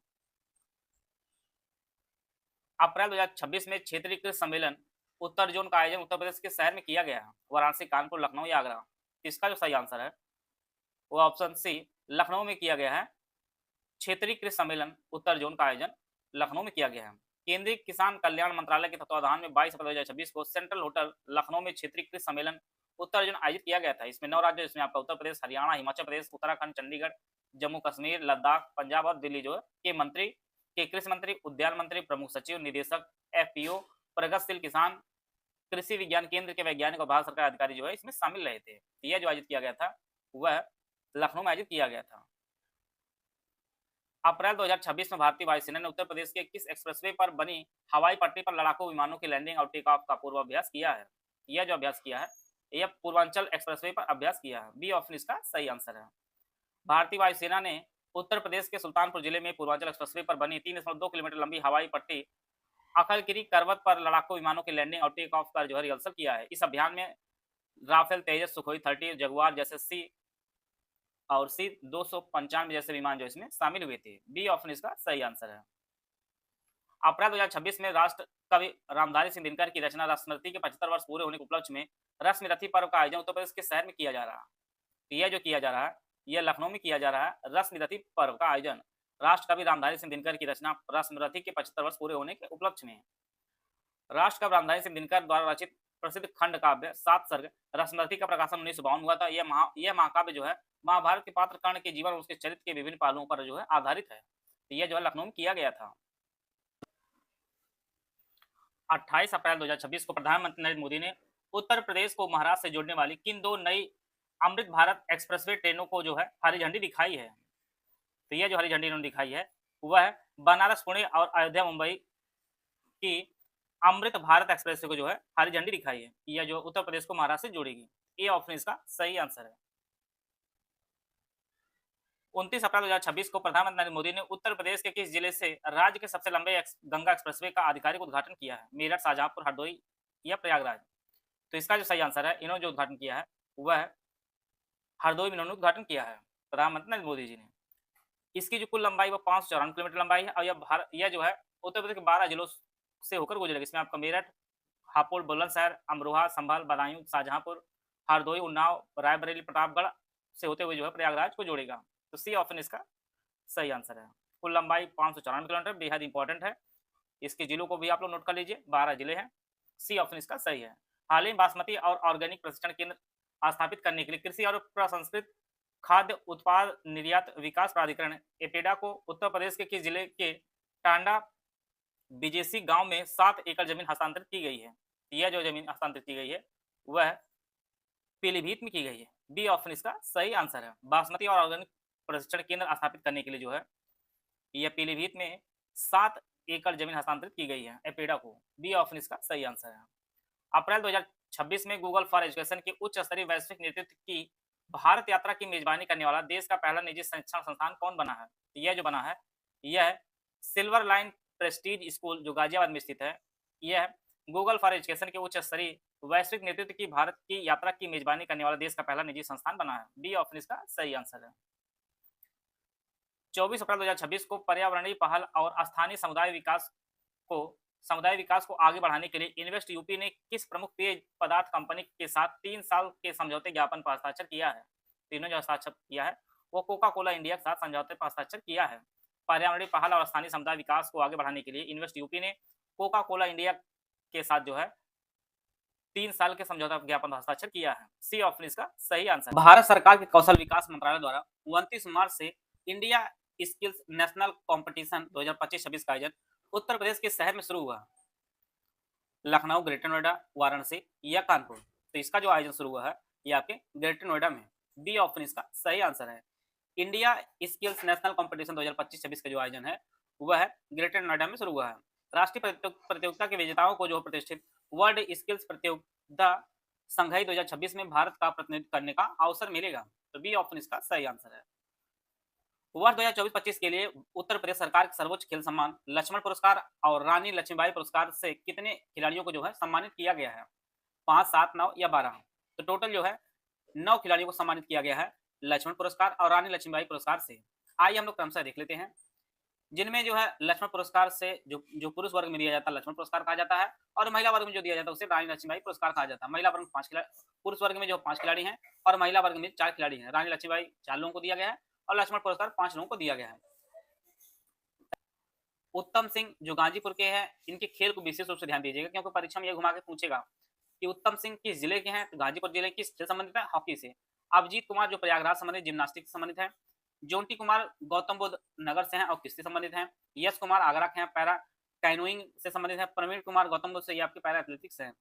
अप्रैल 2026 में क्षेत्रीय कृषि सम्मेलन उत्तर जोन का आयोजन उत्तर प्रदेश के शहर में किया गया है, वाराणसी, कानपुर, लखनऊ या आगरा। इसका जो सही आंसर है वो ऑप्शन सी लखनऊ में किया गया है। क्षेत्रीय कृषि सम्मेलन उत्तर जोन का आयोजन लखनऊ में किया गया है। केंद्रीय किसान कल्याण मंत्रालय के तत्वाधान में 22 अप्रैल 2026 को सेंट्रल होटल लखनऊ में क्षेत्रीय कृषि सम्मेलन उत्तर जोन आयोजित किया गया था। इसमें 9 राज्य, इसमें आपका उत्तर प्रदेश, हरियाणा, हिमाचल प्रदेश, उत्तराखंड, चंडीगढ़, जम्मू कश्मीर, लद्दाख, पंजाब और दिल्ली जो के कृषि मंत्री, उद्यान मंत्री, प्रमुख सचिव, निदेशक, एफपीओ, प्रगतिशील किसान कृषि विज्ञान केंद्र के वैज्ञानिक और भारत सरकार अधिकारी जो है इसमें शामिल रहे थे। यह जो आयोजित किया गया था वह लखनऊ में आयोजित किया गया था। अप्रैल 2026 में भारतीय वायुसेना ने उत्तर प्रदेश के किस एक्सप्रेसवे पर बनी हवाई पट्टी पर लड़ाकू विमानों की लैंडिंग और टेक ऑफ का पूर्वाभ्यास किया है? यह जो अभ्यास किया है यह पूर्वांचल एक्सप्रेसवे पर अभ्यास किया है। बी ऑप्शन इसका सही आंसर है। भारतीय वायुसेना ने उत्तर प्रदेश के सुल्तानपुर जिले में पूर्वांचल एक्सप्रेसवे पर बनी 3.2 किलोमीटर लंबी हवाई पट्टी अखलगिरी पर्वत पर लड़ाकू विमानों की लैंडिंग और टेक ऑफ का जो है रिहर्सल किया है। इस अभियान में राफेल, तेजस, सुखोई 30, जगुआर जैसे C-295 जैसे विमान जो इसमें शामिल हुए थे। बी ऑप्शन इसका सही आंसर है। अप्रैल 2026 में राष्ट्र कवि रामधारी सिंह दिनकर की रचना रसमरती के 75 वर्ष पूरे होने के उपलक्ष्य में रश्मिरथी पर्व का आयोजन उत्तर प्रदेश के शहर में किया जा रहा है। यह जो किया जा रहा है यह लखनऊ में किया जा रहा है। रश्मिरथी पर्व का आयोजन राष्ट्र कवि रामधारी सिंह दिनकर की रचना रश्मिरथी के 75 वर्ष पूरे होने के उपलक्ष्य में राष्ट्र कवि रामधारी सिंह दिनकर द्वारा रचित प्रसिद्ध खंड काव्य 7 सर्ग रश्मिरथी का प्रकाशन 1952 हुआ था। यह महाकाव्य जो है महाभारत के पात्र कर्ण के जीवन और उसके चरित्र के विभिन्न पहलुओं पर जो है आधारित है। तो यह जो है लखनऊ में किया गया था। 28 अप्रैल 2026 को प्रधानमंत्री नरेंद्र मोदी ने उत्तर प्रदेश को महाराष्ट्र से जोड़ने वाली किन 2 नई अमृत भारत एक्सप्रेसवे ट्रेनों को जो है हरी झंडी दिखाई है? तो यह जो हरी झंडी इन्होंने दिखाई है वह बनारस, पुणे और अयोध्या, मुंबई की अमृत भारत एक्सप्रेसवे को जो है हरी झंडी दिखाई है। यह जो उत्तर प्रदेश को महाराष्ट्र से जोड़ेगी। ये ऑप्शन इसका सही आंसर है। 29 अप्रैल 2026 को प्रधानमंत्री नरेंद्र मोदी ने उत्तर प्रदेश के किस जिले से राज्य के सबसे लंबे गंगा एक्सप्रेसवे का आधिकारिक उद्घाटन किया है? मेरठ, शाहजहांपुर, हरदोई या प्रयागराज? तो इसका जो सही आंसर है इन्होंने जो उद्घाटन किया है वह हरदोई में इन्होंने उद्घाटन किया है प्रधानमंत्री नरेंद्र मोदी जी ने। इसकी जो कुल लंबाई वो 554 किलोमीटर लंबाई है और यह जो है उत्तर प्रदेश के 12 जिलों से होकर गुजरेगा। इसमें आपका मेरठ, हापुड़, बुलंदशहर, अमरोहा, संभल, बदायूं, शाहजहांपुर, हरदोई, उन्नाव, रायबरेली, प्रतापगढ़ से होते हुए जो है प्रयागराज को जोड़ेगा। तो सी ऑप्शन इसका सही आंसर है। कुल लंबाई 594 किलोमीटर, बेहद इंपॉर्टेंट है। इसके जिलों को भी आप लोग नोट कर लीजिए, 12 जिले हैं। सी ऑप्शन इसका सही है। हाल ही बासमती और ऑर्गेनिक प्रशिक्षण केंद्र स्थापित करने के लिए कृषि और प्रसंस्कृत खाद्य उत्पाद निर्यात विकास प्राधिकरण एपेडा को उत्तर प्रदेश के किस जिले के टांडा बिजेसी गांव में 7 एकड़ जमीन हस्तांतरित की गई है? यह जो जमीन हस्तांतरित की गई है वह पीलीभीत में की गई है। बी ऑप्शन इसका सही आंसर है। बासमती और ऑर्गेनिक प्रशिक्षण केंद्र स्थापित करने के लिए जो है यह पीलीभीत में 7 एकड़ जमीन हस्तांतरित की गई है एपेडा को। बी ऑप्शन इसका सही आंसर है। अप्रैल 2026 में गूगल फॉर एजुकेशन के उच्च स्तरीय वैश्विक नेतृत्व की भारत यात्रा की मेजबानी करने वाला देश का पहला निजी शिक्षण संस्थान कौन बना है? यह जो बना है यह सिल्वर लाइन प्रेस्टीज स्कूल जो गाजियाबाद में स्थित है। यह गूगल फॉर एजुकेशन के उच्च स्तरीय वैश्विक नेतृत्व की भारत की यात्रा की मेजबानी करने वाला देश का पहला निजी संस्थान बना है। बी ऑप्शन इसका सही आंसर है। 24 अप्रैल 2026 को पर्यावरणीय पहल और स्थानीय समुदाय विकास को आगे बढ़ाने के लिए इन्वेस्ट यूपी ने किस प्रमुख पेय पदार्थ कंपनी के साथ 3 साल के समझौते ज्ञापन पर हस्ताक्षर किया है? तीनों जो हस्ताक्षर किया है वो कोका कोला इंडिया के साथ समझौते पर हस्ताक्षर किया है। पर्यावरणीय पहल और स्थानीय समुदाय विकास को आगे बढ़ाने के लिए इन्वेस्ट यूपी ने कोका कोला इंडिया के साथ जो है 3 साल के समझौता ज्ञापन पर हस्ताक्षर किया है। सी ऑप्शन इसका सही आंसर। भारत सरकार के कौशल विकास मंत्रालय द्वारा 29 मार्च से इंडिया स्किल्स नेशनल कंपटीशन 2025-26 का आयोजन उत्तर प्रदेश के शहर में शुरू हुआ। लखनऊ, ग्रेटर नोएडा, वाराणसी या कानपुर। तो इसका जो आयोजन शुरू हुआ है ये आपके ग्रेटर नोएडा में। बी ऑप्शन इसका सही आंसर है। इंडिया स्किल्स नेशनल कंपटीशन 2025-26 का जो आयोजन है वह है ग्रेटर नोएडा में शुरू हुआ है। राष्ट्रीय प्रतियोगिता के विजेताओं को जो प्रतिष्ठित वर्ल्ड स्किल्स प्रतियोगिता संघाई 2026 में भारत का प्रतिनिधित्व करने का अवसर मिलेगा। तो बी ऑप्शन इसका सही आंसर है। वर्ष 2024-25 के लिए उत्तर प्रदेश सरकार के सर्वोच्च खेल सम्मान लक्ष्मण पुरस्कार और रानी लक्ष्मीबाई पुरस्कार से कितने खिलाड़ियों को जो है सम्मानित किया गया है? 5, 7, 9 या 12। तो टोटल जो है 9 खिलाड़ियों को सम्मानित किया गया है लक्ष्मण पुरस्कार और रानी लक्ष्मीबाई पुरस्कार से। आइए हम लोग क्रमशः देख लेते हैं। जिनमें जो है लक्ष्मण पुरस्कार से जो पुरुष वर्ग में दिया जाता है लक्ष्मण पुरस्कार कहा जाता है, और महिला वर्ग में जो दिया जाता है उसे रानी लक्ष्मीबाई पुरस्कार कहा जाता है। महिला वर्ग में 5 खिलाड़ी, पुरुष वर्ग में जो 5 खिलाड़ी हैं और महिला वर्ग में 4 खिलाड़ी हैं। रानी लक्ष्मीबाई 4 लोगों को दिया गया है और लक्ष्मण पुरस्कार 5 लोगों को दिया गया है। उत्तम सिंह जो गाजीपुर के हैं, इनके खेल को विशेष रूप से ध्यान दीजिएगा क्योंकि परीक्षा में ये घुमा के पूछेगा कि उत्तम सिंह किस जिले के हैं। तो गाजीपुर जिले किस खेल संबंधित है? हॉकी से। अभिजीत कुमार जो प्रयागराज संबंधित जिम्नास्टिक से संबंधित है। जोंटी कुमार गौतम बुद्ध नगर से हैं और किससे संबंधित हैं? यश कुमार आगरा के हैं, पैरा कैनोइंग से संबंधित है। प्रवीण कुमार गौतम बुद्ध से, ये आपके पैरा एथलेटिक्स है।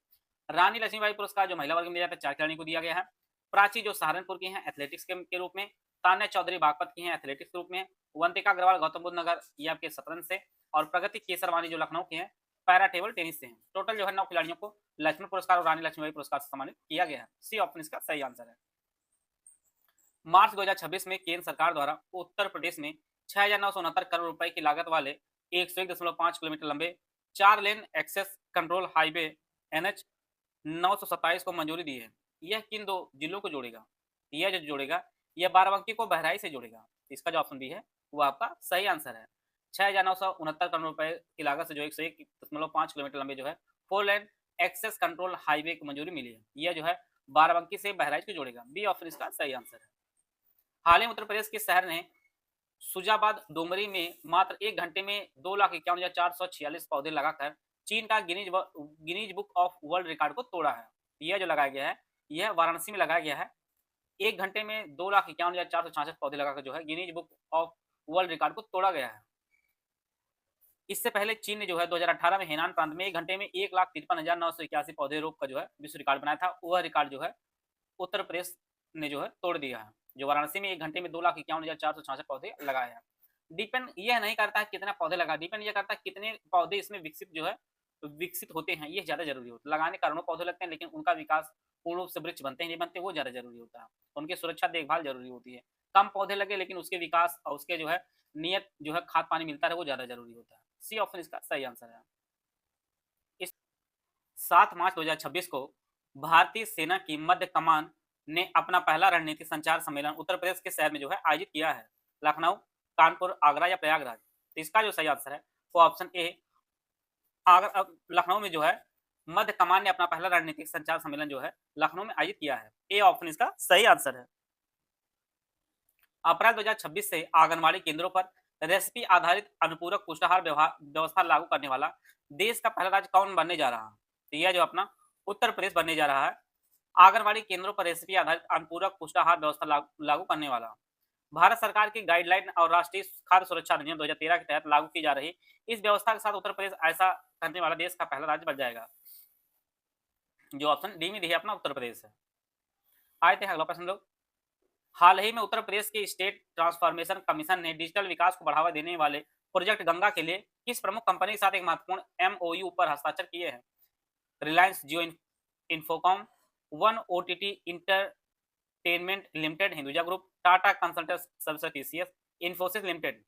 रानी लक्ष्मीबाई पुरस्कार जो महिला वर्ग में दिया जाता है 4 खिलाड़ियों को दिया गया है। प्राची जो सहारनपुर की हैं एथलेटिक्स के रूप में। तान्या चौधरी बागपत की हैं एथलेटिक्स के रूप में। वंतिका अग्रवाल गौतम बुद्ध नगर, ये आपके शतरंज से। और प्रगति केसरवानी जो लखनऊ के हैं पैरा टेबल टेनिस से हैं। टोटल जो है 9 खिलाड़ियों को लक्ष्मण पुरस्कार और रानी लक्ष्मीबाई पुरस्कार से सम्मानित किया गया है। सी ऑप्शन इसका सही आंसर है। मार्च 2026 में केंद्र सरकार द्वारा उत्तर प्रदेश में 6,969 करोड़ रुपए की लागत वाले 101.5 किलोमीटर लंबे 4 lane access control highway NH 927 को मंजूरी दी है। यह किन 2 जिलों को जोड़ेगा? यह जो जोड़ेगा यह बाराबंकी को बहराइच से जोड़ेगा। इसका जो ऑप्शन बी है वो आपका सही आंसर है। 6,969 करोड़ रुपए की लागत से जो 101.5 किलोमीटर लंबे जो है 4 लेन एक्सेस कंट्रोल हाईवे को मंजूरी मिली है। यह जो है बाराबंकी से बहराइच को जोड़ेगा। बी ऑप्शन इसका सही आंसर है। हाल ही उत्तर प्रदेश के शहर ने सुजाबाद डोंगरी में मात्र 1 घंटे में 2,51,446 पौधे लगाकर चीन का Guinness book of world record को तोड़ा है। यह जो लगाया गया है यह वाराणसी में लगाया गया है। 1 घंटे में 2,51,466 पौधे लगाकर जो है Guinness book of world record को तोड़ा गया है। इससे पहले चीन ने जो है 2018 में हेनान प्रांत में 1 घंटे में 1,53,981 पौधे रोप का जो है विश्व रिकॉर्ड बनाया था। वह रिकॉर्ड जो है उत्तर प्रदेश ने जो है तोड़ दिया है। जो वाराणसी में 1 घंटे में 2,51,466 पौधे लगाए हैं। डिपेंड यह नहीं करता है कितना पौधे लगा, डिपेंड यह करता है कितने पौधे इसमें विकसित होते हैं, ये ज्यादा जरूरी होता है। लगाने कारणों पौधे लगते हैं लेकिन उनका विकास पूर्ण रूप से वृक्ष बनते हैं नहीं बनते, वो ज्यादा जरूरी होता है। उनकी सुरक्षा देखभाल जरूरी होती है। कम पौधे लगे लेकिन उसके विकास और उसके जो है नियत जो है खाद पानी मिलता है वो ज्यादा जरूरी होता है। सी ऑप्शन इसका सही आंसर है। इस 7 मार्च 2026 को भारतीय सेना की मध्य कमान ने अपना पहला रणनीतिक संचार सम्मेलन उत्तर प्रदेश के शहर में जो है आयोजित किया है। लखनऊ, कानपुर, आगरा या प्रयागराज। तो इसका जो सही आंसर है वो ऑप्शन ए आगरा लखनऊ में जो है मध्य कमान ने अपना पहला रणनीतिक संचार सम्मेलन जो है लखनऊ में आयोजित किया है। ए ऑप्शन इसका सही आंसर है। अप्रैल 2026 से आंगनबाड़ी केंद्रों पर रेसिपी आधारित अनुपूरक पुष्टाहार व्यवस्था लागू करने वाला देश का पहला राज्य कौन बनने जा रहा है? तो यह जो अपना उत्तर प्रदेश बनने जा रहा है। आंगनबाड़ी केंद्रों पर रेसिपी आधारित अनुपूरक पुष्टाहार व्यवस्था लागू करने वाला भारत सरकार की गाइडलाइन और राष्ट्रीय खाद्य सुरक्षा अधिनियम 2013 के तहत लागू की जा रही इस व्यवस्था के साथ उत्तर प्रदेश ऐसा करने वाला देश का पहला राज्य बन जाएगा। जो ऑप्शन डी में दी है अपना उत्तर प्रदेश है। आए थे अगला प्रश्न लोग। हाल ही में उत्तर प्रदेश के स्टेट ट्रांसफॉर्मेशन कमीशन ने डिजिटल विकास को बढ़ावा देने वाले प्रोजेक्ट गंगा के लिए किस प्रमुख कंपनी के साथ एक महत्वपूर्ण MOU पर हस्ताक्षर किए हैं? Reliance Jio Infocomm, one OTT entertainment limited Hinduja group, Tata consultant services TCS, Infosys limited.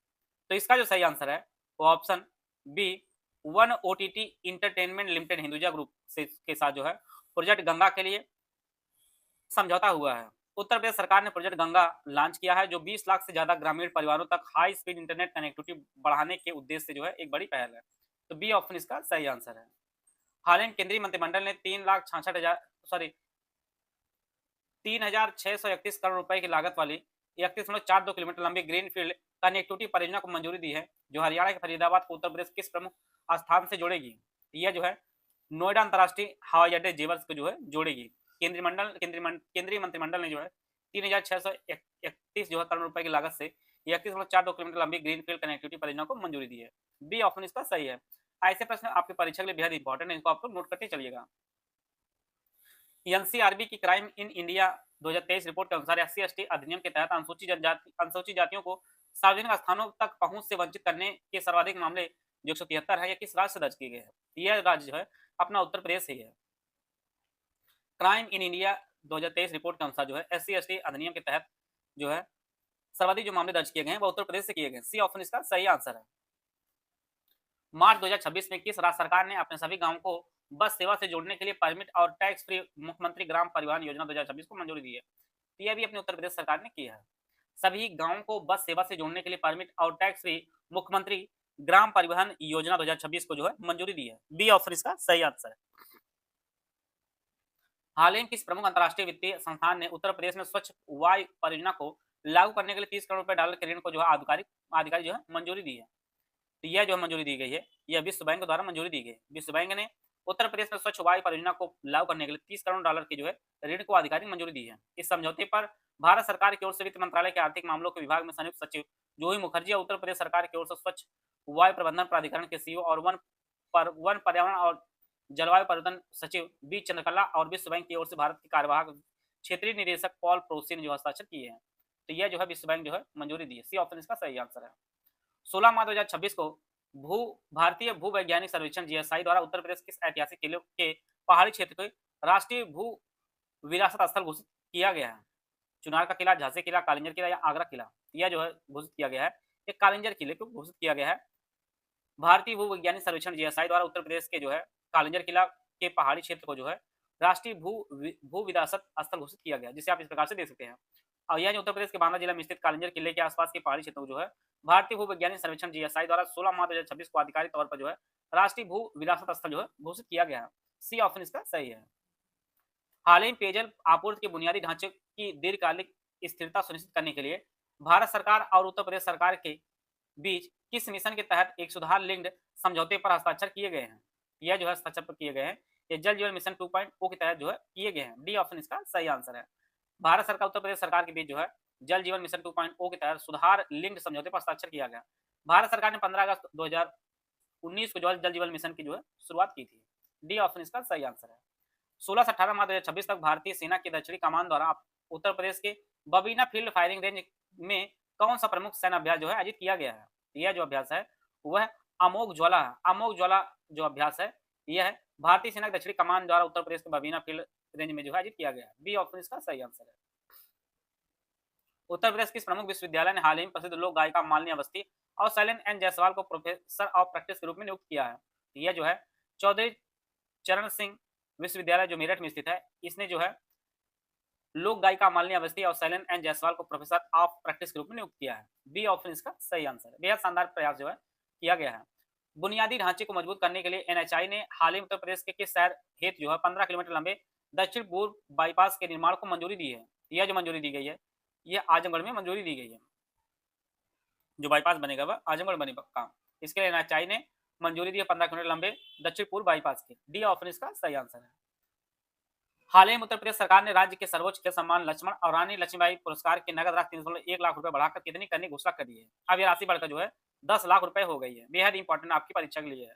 तो इसका जो सही आंसर है वो option B one OTT entertainment limited Hinduja group के साथ जो है प्रोजेक्ट गंगा के लिए समझौता हुआ है। उत्तर प्रदेश सरकार ने प्रोजेक्ट गंगा लॉन्च किया है जो 20 लाख से ज्यादा ग्रामीण परिवारों तक हाई स्पीड इंटरनेट कनेक्टिविटी बढ़ाने के उद्देश्य से जो है एक बड़ी पहल है। तो बी ऑप्शन इसका सही आंसर है। हाल ही में केंद्रीय मंत्रिमंडल ने 3,631 करोड़ रुपए की लागत वाली 31.42 किलोमीटर लंबी ग्रीनफील्ड कनेक्टिविटी परियोजना को मंजूरी दी है, जो हरियाणा के फरीदाबाद को उत्तर प्रदेश किस प्रमुख स्थान से जोड़ेगी? यह जो है नोएडा अंतर्राष्ट्रीय हवाई अड्डे जेवर्स को जो है जोड़ेगी। केंद्रीय मंत्रिमंडल ने जो है 3,631 जो है करोड़ रुपए की लागत से 31.42 किलोमीटर लंबी ग्रीनफील्ड कनेक्टिविटी परियोजना को मंजूरी दी है। बी ऑप्शन इसका सही है। ऐसे प्रश्न आपके परीक्षा के लिए बेहद इंपॉर्टेंट है, इनको आपको नोट करते चलिएगा। एनसीआरबी की क्राइम इन इंडिया 2023 रिपोर्ट के अनुसार SC/ST अधिनियम के तहत अनुसूचित जातियों को सार्वजनिक स्थानों तक पहुंच से वंचित करने के सर्वाधिक मामले जो 173 है, यह किस राज्य से दर्ज किए गए हैं? यह राज्य जो है अपना उत्तर प्रदेश ही है। क्राइम इन इंडिया 2023 रिपोर्ट के अनुसार जो है SC/ST अधिनियम के तहत जो है सर्वाधिक जो मामले दर्ज किए गए हैं वो उत्तर प्रदेश से किए गए। सी ऑप्शन इसका सही आंसर है। मार्च 2026 में किस राज्य सरकार ने अपने सभी गांवों को बस सेवा से जोड़ने के लिए परमिट और टैक्स फ्री मुख्यमंत्री ग्राम परिवहन योजना 2026 को मंजूरी दी है? यह भी अपने उत्तर प्रदेश सरकार ने किया है। सभी गांवों को बस सेवा से जोड़ने के लिए परमिट और टैक्स फ्री मुख्यमंत्री ग्राम परिवहन योजना 2026 को जो है मंजूरी दी है। बी ऑप्शन इसका सही आंसर है। हाल ही में किस प्रमुख अंतर्राष्ट्रीय वित्तीय संस्थान ने उत्तर प्रदेश में स्वच्छ वायु परियोजना को लागू करने के लिए 30 करोड़ रुपए डॉलर के ऋण को जो है आधिकारिक जो है मंजूरी दी है? तो यह जो मंजूरी दी गई है यह विश्व बैंक द्वारा मंजूरी दी गई। विश्व बैंक ने उत्तर प्रदेश में स्वच्छ वायु परियोजना को लागू करने के लिए 30 करोड़ डॉलर की जो है ऋण को आधिकारिक मंजूरी दी है। इस समझौते पर भारत सरकार की ओर से वित्त मंत्रालय के आर्थिक मामलों के विभाग में संयुक्त सचिव जूही मुखर्जी और उत्तर प्रदेश सरकार की ओर से स्वच्छ वायु प्रबंधन प्राधिकरण के सीईओ और वन पर्यावरण और जलवायु परिवर्तन सचिव बी चंद्रकला और विश्व बैंक की ओर से भारत के कार्यवाहक क्षेत्रीय निदेशक पॉल प्रोसी ने जो हस्ताक्षर किए हैं। तो यह जो है विश्व बैंक जो है मंजूरी दी है। सी ऑप्शन इसका सही आंसर है। 16 मार्च 2026 को भारतीय भूवैज्ञानिक सर्वेक्षण GSI द्वारा उत्तर प्रदेश किस ऐतिहासिक किले के पहाड़ी क्षेत्र को राष्ट्रीय भू विरासत स्थल घोषित किया गया है? चुनार का किला, झांसी किला, कालिंजर किला या आगरा किला? यह जो है घोषित किया गया है, ये कालिंजर किले को घोषित किया गया है। भारतीय भूवैज्ञानिक सर्वेक्षण GSI द्वारा उत्तर प्रदेश के जो है कालिंजर किला के पहाड़ी क्षेत्र को जो है राष्ट्रीय भू विरासत स्थल घोषित किया गया, जिसे आप इस प्रकार से देख सकते हैं। और यह जो उत्तर प्रदेश के बांदा जिला में स्थित कालिंजर किले के आसपास के पहाड़ी क्षेत्रों को जो है भारतीय भूवैज्ञानिक सर्वेक्षण GSI द्वारा 16 मार्च 2026 को आधिकारिक तौर पर जो है राष्ट्रीय भू विरासत स्थल जो है घोषित किया गया है। सी ऑप्शन इसका सही है। हाल ही में पेयजल आपूर्ति के बुनियादी ढांचे की दीर्घकालिक स्थिरता सुनिश्चित करने के लिए भारत सरकार और उत्तर प्रदेश सरकार के बीच किस मिशन के तहत एक सुधार लिंक्ड समझौते पर हस्ताक्षर किए गए हैं? यह जो है हस्ताक्षर किए गए हैं ये जल जीवन मिशन 2.0 के तहत जो है किए गए हैं। डी ऑप्शन इसका सही आंसर है। भारत सरकार उत्तर प्रदेश सरकार के बीच जो है जल जीवन मिशन 2.0 के तहत सुधार लिंक्ड समझौते पर हस्ताक्षर किया गया। भारत सरकार ने 15 अगस्त 2019 को जो है जल जीवन मिशन की जो है शुरुआत की थी। डी ऑप्शन इसका सही आंसर है। 16 से 18 मार्च 2026 तक भारतीय सेना की दक्षिणी कमान द्वारा उत्तर प्रदेश के बबीना फील्ड फायरिंग रेंज में कौन सा प्रमुख सैन्य अभ्यास जो है आयोजित किया गया है? यह जो अभ्यास है वह अमोघ ज्वाला है। अमोघ ज्वाला जो अभ्यास है यह भारतीय सेना की दक्षिणी कमान द्वारा उत्तर प्रदेश के बबीना फील्ड रेंज में जो है आयोजित किया गया है। बी ऑप्शन इसका सही आंसर है। उत्तर प्रदेश किस प्रमुख विश्वविद्यालय ने हाल ही में प्रसिद्ध लोक गायिका मालिनी अवस्थी और शैलेन एन जायसवाल को प्रोफेसर ऑफ प्रैक्टिस के रूप में नियुक्त किया है? यह जो है चौधरी चरण सिंह विश्वविद्यालय जो मेरठ में स्थित है, इसने जो है लोक गायिका मालिनी अवस्थी और शैलेन एन जायसवाल को प्रोफेसर ऑफ प्रैक्टिस के रूप में नियुक्त किया है। बी ऑप्शन इसका सही आंसर है। बेहद शानदार प्रयास जो है किया गया है। बुनियादी ढांचे को मजबूत करने के लिए NHI ने हाल ही में उत्तर प्रदेश के किस शहर हेतु जो है 15 किलोमीटर लंबे दक्षिण पूर्व बाईपास के निर्माण को मंजूरी दी है? यह जो मंजूरी दी गई है यह आजमगढ़ में मंजूरी दी गई है। जो बाईपास बनेगा वह आजमगढ़ बनेगा। इसके लिए NHI ने मंजूरी दी है 15 किलोमीटर लंबे दक्षिण पूर्व बाईपास की। डी ऑप्शन इसका सही आंसर है। हाल ही में उत्तर प्रदेश सरकार ने राज्य के सर्वोच्च खेल सम्मान लक्ष्मण और रानी लक्ष्मीबाई पुरस्कार की नगद राशि 3.1 लाख रुपए बढ़ाकर कितनी करने की घोषणा कर दी है? अब यह राशि बढ़कर जो है 10 लाख रुपए हो गई है। बेहद इंपॉर्टेंट आपकी परीक्षा के लिए है।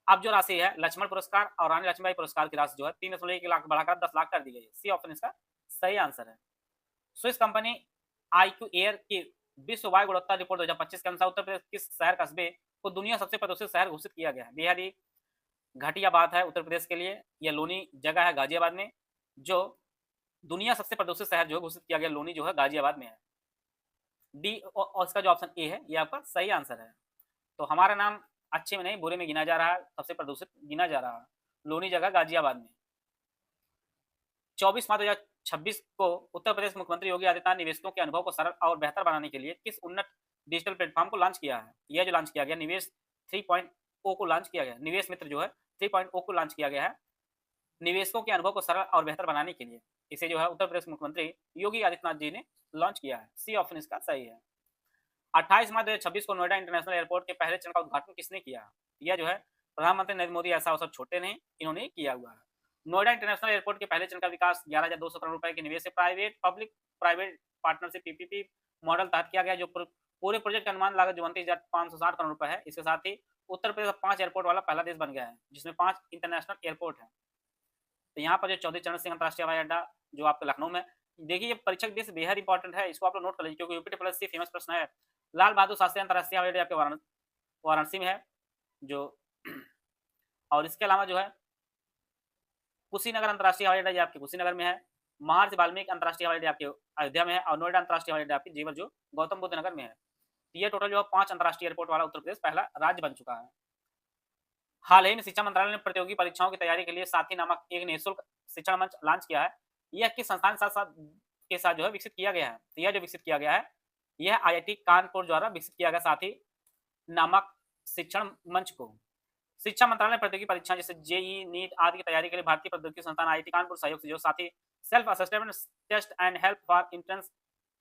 अब जो राशि है लक्ष्मण पुरस्कार और रानी लक्ष्मीबाई पुरस्कार की राशि जो है 3.1 लाख बढ़ाकर 10 लाख कर दी गई है। सी ऑप्शन इसका सही आंसर है। स्विस कंपनी IQ एयर की विश्व वायु गुणवत्ता रिपोर्ट 2025 के अनुसार उत्तर प्रदेश किस शहर कस्बे को दुनिया सबसे प्रदूषित शहर घोषित किया गया है? बेहद ही घटिया बात है उत्तर प्रदेश के लिए। यह लोनी जगह है गाजियाबाद में, जो दुनिया सबसे प्रदूषित शहर जो है घोषित किया गया लोनी जो है गाजियाबाद में है। डी और इसका जो ऑप्शन ए है ये आपका सही आंसर है। तो हमारा नाम अच्छे में नहीं बुरे में गिना जा रहा है, सबसे प्रदूषित गिना जा रहा है लोनी जगह गाजियाबाद में। 24 मार्च 2026 को उत्तर प्रदेश मुख्यमंत्री योगी आदित्यनाथ निवेशकों के अनुभव को सरल और बेहतर बनाने के लिए किस उन्नत डिजिटल प्लेटफॉर्म को लॉन्च किया है? यह जो लॉन्च किया गया निवेश 3.0 को लॉन्च किया गया। निवेश मित्र जो है 3.0 को लॉन्च किया गया है। निवेशकों के अनुभव को सरल और बेहतर बनाने के लिए इसे जो है उत्तर प्रदेश के मुख्यमंत्री योगी आदित्यनाथ जी ने लॉन्च किया है। सी ऑप्शन इसका सही है। 28 मार्च 2026 को नोएडा इंटरनेशनल एयरपोर्ट के पहले चरण का उद्घाटन किसने किया? यह जो है प्रधानमंत्री नरेंद्र मोदी, ऐसा अवसर छोटे नहीं, इन्होंने किया हुआ है। नोएडा इंटरनेशनल एयरपोर्ट के पहले चरण का विकास 11,200 करोड़ रुपए के निवेश से private public private partnership PPP model तहत किया गया, जो पूरे प्रोजेक्ट का अनुमान लागत जो 29,560 करोड़ रुपए है। इसके साथ ही उत्तर प्रदेश 5 एयरपोर्ट वाला पहला देश बन गया है, जिसमें 5 इंटरनेशनल एयरपोर्ट है। तो यहाँ पर जो चौधरी चरण सिंह अंतर्राष्ट्रीय हवाई अड्डा जो आपके लखनऊ में, देखिए ये परीक्षक देश बेहद इंपॉर्टेंट है, इसको आप लोग नोट कर लीजिए, क्योंकि यूपी प्लस सी फेमस प्रश्न है। लाल बहादुर शास्त्री अंतर्राष्ट्रीय हवाई अड्डा आपके वाराणसी में है जो और इसके अलावा जो है कुशीनगर अंतर्राष्ट्रीय हवाई अड्डा आपके कुशीनगर में है। महर्षि वाल्मीकि अंतर्राष्ट्रीय हवाई अड्डा आपके अयोध्या में है और नोएडा अंतर्राष्ट्रीय हवाई अड्डा आपके जेवर जो गौतम बुद्ध नगर में है। तो ये टोटल जो है 5 अंतर्राष्ट्रीय एयरपोर्ट वाला उत्तर प्रदेश पहला राज्य बन चुका है। हाल ही में शिक्षा मंत्रालय ने प्रतियोगी परीक्षाओं की तैयारी के लिए साथी नामक एक निःशुल्क शिक्षण मंच लॉन्च किया है। यह किस संस्थान के साथ जो है विकसित किया गया है? तो यह जो विकसित किया गया है यह आईआईटी कानपुर द्वारा विकसित किया गया साथी नामक शिक्षण मंच को शिक्षा मंत्रालय ने प्रतियोगी परीक्षा जैसे जेई नीट आदि की तैयारी के लिए भारतीय प्रौद्योगिकी संस्थान आईआईटी कानपुर सहयोग से जो साथी self assessment test and help for entrance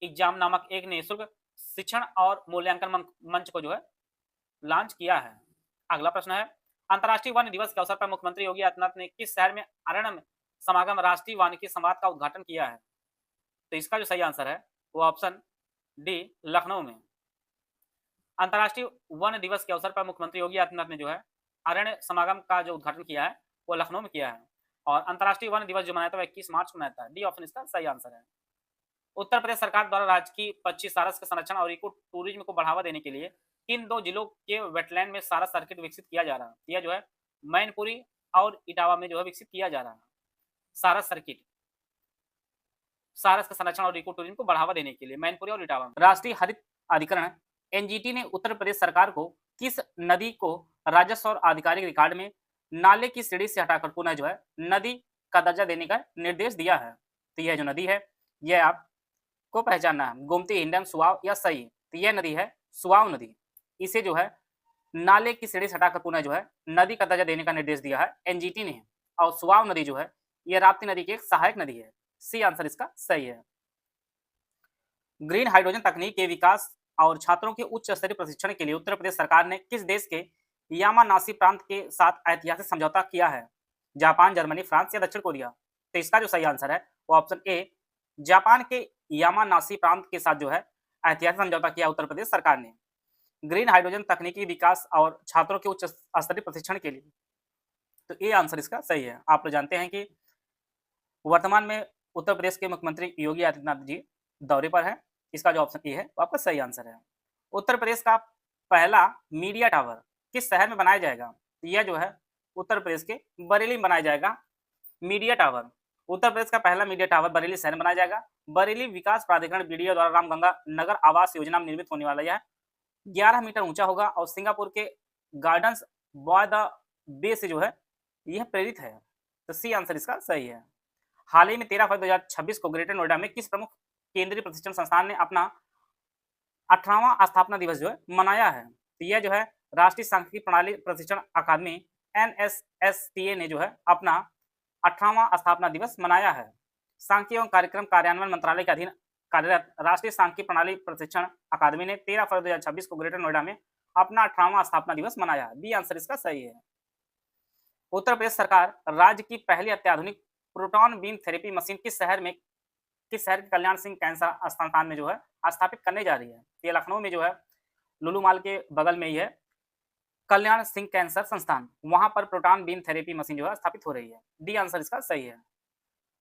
exam नामक एक निःशुल्क शिक्षण और मूल्यांकन मंच को जो है लॉन्च किया है। अगला प्रश्न है, अंतर्राष्ट्रीय वन दिवस के अवसर पर मुख्यमंत्री योगी आदित्यनाथ ने किस शहर में अरण्य समागम राष्ट्रीय वानिकी संवाद का उद्घाटन किया है? तो इसका जो सही आंसर है वो ऑप्शन डी लखनऊ में। अंतर्राष्ट्रीय वन दिवस के अवसर पर मुख्यमंत्री योगी आदित्यनाथ ने जो है अरण्य समागम का जो उद्घाटन किया है वो लखनऊ में किया है और अंतर्राष्ट्रीय वन दिवस जो मनाया था वो 21 मार्च को मनाया था। डी ऑप्शन इसका सही आंसर है। उत्तर प्रदेश सरकार द्वारा राज्य की 25 सारस के संरक्षण और इको टूरिज्म को बढ़ावा देने के लिए इन 2 जिलों के वेटलैंड में सारस सर्किट विकसित किया जा रहा है। यह जो है मैनपुरी और इटावा में जो है विकसित किया जा रहा है सारस सर्किट, सारस के संरक्षण और इको टूरिज्म को बढ़ावा देने के लिए मैनपुरी और इटावा में। राष्ट्रीय हरित अधिकरण एनजीटी ने उत्तर प्रदेश सरकार को किस नदी को राजस्व और आधिकारिक रिकॉर्ड में नाले की श्रेणी से हटाकर पुनः जो है नदी का दर्जा देने का निर्देश दिया है? तो यह जो नदी है यह आपको पहचानना है, गोमती, हिंडन, सुआव या सई। तो यह नदी है सुआव नदी, इसे जो है नाले की श्रेणी से हटाकर पुनः जो है नदी का दर्जा देने का निर्देश दिया है एनजीटी ने। और सुआव नदी जो है यह राप्ती नदी की एक सहायक नदी है। सी आंसर इसका सही है। ग्रीन हाइड्रोजन तकनीक के विकास और छात्रों के उच्च स्तरीय प्रशिक्षण के लिए उत्तर प्रदेश सरकार ने किस देश के यामानासी प्रांत के साथ ऐतिहासिक समझौता किया है? जापान, जर्मनी, फ्रांस या दक्षिण कोरिया? तो इसका जो सही आंसर है वो ऑप्शन ए जापान के यामानासी प्रांत के साथ जो है ऐतिहासिक समझौता किया उत्तर प्रदेश सरकार ने ग्रीन हाइड्रोजन तकनीकी विकास और छात्रों के उच्च स्तरीय प्रशिक्षण के लिए। तो ए आंसर इसका सही है। आप लोग जानते हैं कि वर्तमान में उत्तर प्रदेश के मुख्यमंत्री योगी आदित्यनाथ जी दौरे पर हैं। इसका जो ऑप्शन ए है वो आपका सही आंसर है। उत्तर प्रदेश का पहला मीडिया टावर किस शहर में बनाया जाएगा? यह जो है उत्तर प्रदेश के बरेली में बनाया जाएगा मीडिया टावर। उत्तर प्रदेश का पहला मीडिया टावर बरेली शहर में बनाया जाएगा। बरेली विकास प्राधिकरण बीडीओ द्वारा रामगंगा नगर आवास योजना में निर्मित होने वाला यह 11 मीटर ऊंचा होगा और सिंगापुर के गार्डन्स बाय द बे से जो है यह प्रेरित है। तो सी आंसर इसका सही है। हाल ही में 13 फरवरी 2026 को ग्रेटर नोएडा में किस प्रमुख केंद्रीय प्रशिक्षण संस्थान ने अपना 18वां स्थापना दिवस जो है मनाया है? तो यह जो है राष्ट्रीय सांख्यिकी प्रणाली प्रशिक्षण अकादमी एनएसएसटीए ने जो है अपना 18वां स्थापना दिवस मनाया है। सांख्यिकी एवं कार्यक्रम कार्यान्वयन मंत्रालय के अधीन कार्यरत राष्ट्रीय सांख्यिकी प्रणाली प्रशिक्षण अकादमी ने 13 फरवरी 2026 को ग्रेटर नोएडा में अपना 18वां स्थापना दिवस मनाया। बी आंसर इसका सही है। उत्तर प्रदेश सरकार राज्य की पहली अत्याधुनिक प्रोटॉन बीम थेरेपी मशीन किस शहर के कल्याण सिंह कैंसर संस्थान में जो है स्थापित करने जा रही है? ये लखनऊ में जो है लुलू मॉल के बगल में ही है कल्याण सिंह कैंसर संस्थान, वहां पर प्रोटॉन बीम थेरेपी मशीन जो है स्थापित हो रही है। डी आंसर इसका सही है।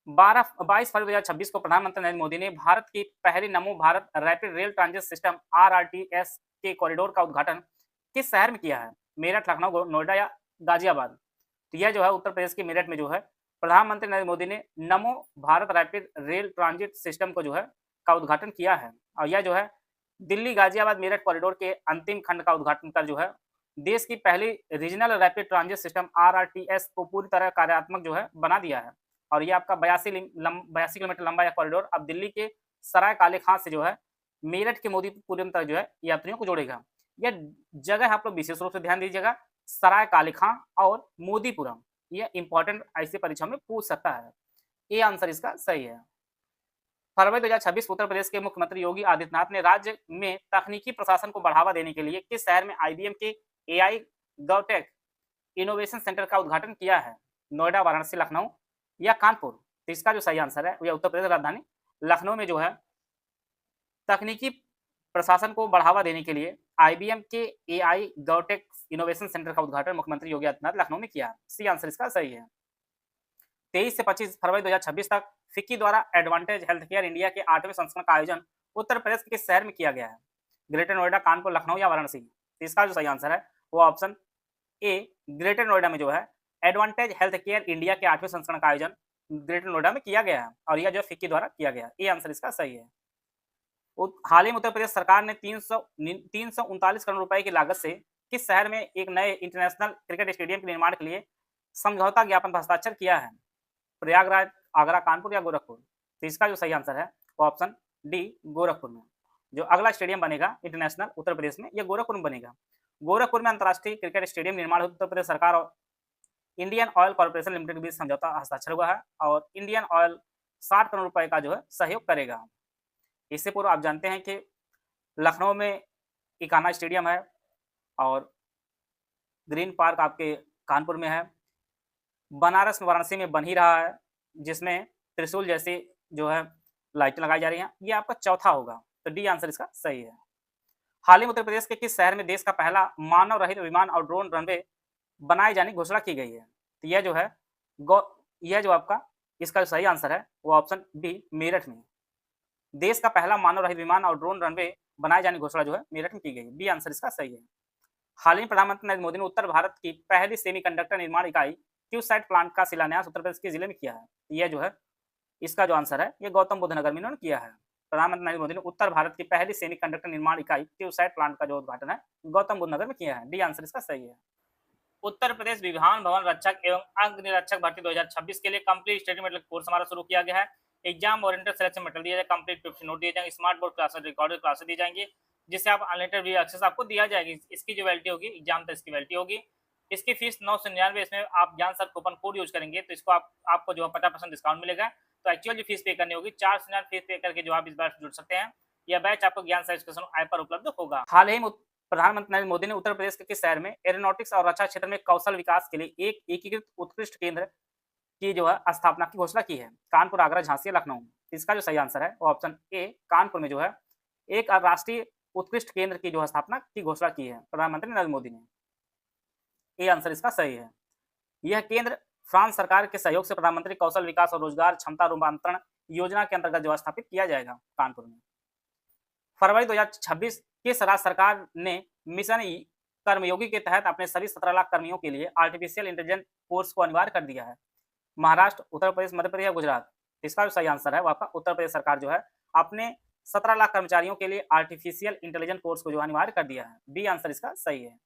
22 फरवरी 2026 को प्रधानमंत्री नरेंद्र मोदी ने भारत की पहली नमो Bharat rapid rail transit system RRTS के कॉरिडोर का उद्घाटन किस शहर में किया है? मेरठ, लखनऊ, नोएडा या गाजियाबाद? तो यह जो है उत्तर प्रदेश के मेरठ में जो है प्रधानमंत्री नरेंद्र मोदी ने नमो Bharat rapid rail transit system को जो है का उद्घाटन किया है और यह जो है दिल्ली गाजियाबाद मेरठ कॉरिडोर के अंतिम खंड का उद्घाटन कर जो है देश की पहली regional rapid transit system RRTS को पूरी तरह कार्यात्मक जो है बना दिया है और यह आपका 82 किलोमीटर लंबा यह कॉरिडोर अब दिल्ली के सराय काले खां से जो है मेरठ के मोदीपुरम तक जो है यात्रियों को जोड़ेगा। यह जगह आप लोग विशेष रूप से ध्यान दीजिएगा, सराय काले खां और मोदीपुरम, ये इंपॉर्टेंट ऐसी परीक्षाओं में पूछ सकता है। ये आंसर इसका सही है। फरवरी 2026 उत्तर प्रदेश के मुख्यमंत्री योगी आदित्यनाथ ने राज्य में तकनीकी प्रशासन को बढ़ावा देने के लिए किस शहर में आईबीएम के एआई गौटेक इनोवेशन सेंटर का उद्घाटन किया है? नोएडा, वाराणसी, लखनऊ या कानपुर? तो इसका जो सही आंसर है वो उत्तर प्रदेश राजधानी लखनऊ में जो है तकनीकी प्रशासन को बढ़ावा देने के लिए आईबीएम के एआई गौटेक इनोवेशन सेंटर का उद्घाटन मुख्यमंत्री योगी आदित्यनाथ लखनऊ में किया। सी आंसर इसका सही है। 23 से 25 फरवरी 2026 तक फिक्की द्वारा एडवांटेज हेल्थ केयर इंडिया के 8वें संस्करण का आयोजन उत्तर प्रदेश के किस शहर में किया गया है? ग्रेटर नोएडा, कानपुर, लखनऊ या वाराणसी? इसका जो सही आंसर है वो ऑप्शन ए ग्रेटर नोएडा में जो है एडवांटेज हेल्थ केयर इंडिया के 8वें संस्करण का आयोजन ग्रेटर नोएडा में किया गया है और यह जो फिक्की द्वारा किया गया है। ये आंसर इसका सही है। हाल ही में उत्तर प्रदेश सरकार ने 339 करोड़ रुपए की लागत से किस शहर में एक नए इंटरनेशनल क्रिकेट स्टेडियम के निर्माण के लिए समझौता ज्ञापन पर हस्ताक्षर किया है? प्रयागराज, आगरा, कानपुर या गोरखपुर? तो इसका जो सही आंसर है वो ऑप्शन डी गोरखपुर में। जो अगला स्टेडियम बनेगा इंटरनेशनल उत्तर प्रदेश में, यह गोरखपुर में बनेगा। गोरखपुर में अंतर्राष्ट्रीय क्रिकेट स्टेडियम निर्माण उत्तर प्रदेश सरकार और इंडियन ऑयल कॉर्पोरेशन लिमिटेड के बीच समझौता हस्ताक्षर हुआ है और इंडियन ऑयल 60 करोड़ रुपए का जो है सहयोग करेगा। इससे पूर्व आप जानते हैं कि लखनऊ में इकाना स्टेडियम है और ग्रीन पार्क आपके कानपुर में है। बनारस में, वाराणसी में बन ही रहा है जिसमें त्रिशूल जैसी जो है लाइटें लगाई जा रही हैं। ये आपका चौथा होगा, तो डी आंसर इसका सही है। हाल ही में उत्तर प्रदेश के किस शहर में देश का पहला मानव रहित विमान और ड्रोन रनवे बनाए जाने की घोषणा की गई है? तो यह जो है यह जो आपका इसका जो सही आंसर है वो ऑप्शन बी मेरठ में। देश का पहला मानव रहित विमान और ड्रोन रनवे बनाए जाने की घोषणा जो है मेरठ में की गई है। बी आंसर इसका सही है। हाल ही में प्रधानमंत्री नरेंद्र मोदी ने उत्तर भारत की पहली सेमीकंडक्टर निर्माण इकाई क्यूसाइट प्लांट का शिलान्यास उत्तर प्रदेश के जिले में किया है। यह जो है इसका जो आंसर है ये गौतम बुद्ध नगर में इन्होंने किया है। प्रधानमंत्री नरेंद्र मोदी ने उत्तर भारत की पहली सेमीकंडक्टर निर्माण इकाई क्यूसाइट प्लांट का जो उद्घाटन है गौतम बुद्ध नगर में किया है। डी आंसर इसका सही है। उत्तर प्रदेश विधान भवन रक्षक एवं अग्निरक्षक भर्ती 2026 के लिए कंप्लीट स्टडी मटेरियल कोर्स हमारा शुरू किया गया है। एग्जाम ओरिएंटेड सिलेक्शन मटेरियल दिया जाएगा, कंप्लीट पीपीटी नोट दिए जाएंगे, smart board classes, recorded classes दी जाएंगी जिससे आप अनलिमिटेड वीडियो एक्सेस आपको दिया जाएगी। इसकी जो वैलिडिटी होगी एग्जाम तक इसकी वैलिडिटी होगी। इसकी फीस 999। इसमें आप ज्ञान सर कूपन कोड यूज करेंगे तो इसको आपको जो है 50% डिस्काउंट मिलेगा। तो एक्चुअल जो फीस पे करनी होगी 499 फीस पे करके जो आप इस बार जुड़ सकते हैं। यह बैच आपको ज्ञान सर एजुकेशन ऐप पर उपलब्ध होगा। हाल ही में प्रधानमंत्री नरेंद्र मोदी ने उत्तर प्रदेश के किस शहर में एरोनॉटिक्स और रक्षा क्षेत्र में कौशल विकास के लिए एक एकीकृत उत्कृष्ट केंद्र की जो है स्थापना की घोषणा की है? कानपुर, आगरा, झांसी, लखनऊ? इसका जो सही आंसर है वो ऑप्शन ए कानपुर में जो है एक राष्ट्रीय उत्कृष्ट केंद्र की जो स्थापना की घोषणा की है प्रधानमंत्री नरेंद्र मोदी ने। ये आंसर इसका सही है। यह केंद्र फ्रांस सरकार के सहयोग से प्रधानमंत्री कौशल विकास और रोजगार क्षमता रूपांतरण योजना के अंतर्गत जो स्थापित किया जाएगा कानपुर में। फरवरी 2026 किस राज्य सरकार ने मिशन कर्मयोगी के तहत अपने सभी 17 लाख कर्मियों के लिए आर्टिफिशियल इंटेलिजेंस कोर्स को अनिवार्य कर दिया है? महाराष्ट्र, उत्तर प्रदेश, मध्य प्रदेश या गुजरात? इसका जो सही आंसर है वो आपका उत्तर प्रदेश सरकार जो है अपने 17 लाख कर्मचारियों के लिए आर्टिफिशियल इंटेलिजेंस कोर्स को जो अनिवार्य कर दिया है। बी आंसर इसका सही है।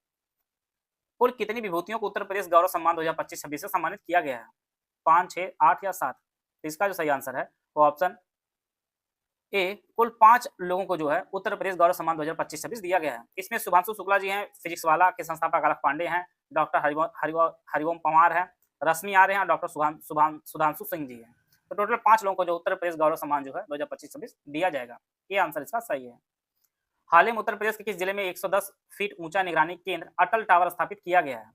कुल कितनी विभूतियों को उत्तर प्रदेश गौरव सम्मान 2025-26 से सम्मानित किया गया है? 5, 6, 8 या 7? इसका जो सही आंसर है वो ऑप्शन ए कुल 5 लोगों को जो है उत्तर प्रदेश गौरव सम्मान 2025-26 दिया गया है। इसमें शुभांशु शुक्ला जी हैं, फिजिक्स वाला के संस्थापक अलख पांडे हैं, डॉक्टर हरिओम पवार हैं, रश्मि आर्य हैं, डॉक्टर सुधांशु सिंह जी हैं। तो टोटल 5 लोगों को जो उत्तर प्रदेश गौरव सम्मान जो है 2025-26 दिया जाएगा। ये आंसर इसका सही है। हाल ही में उत्तर प्रदेश के किस जिले में 110 फीट ऊंचा निगरानी केंद्र अटल टावर स्थापित किया गया है?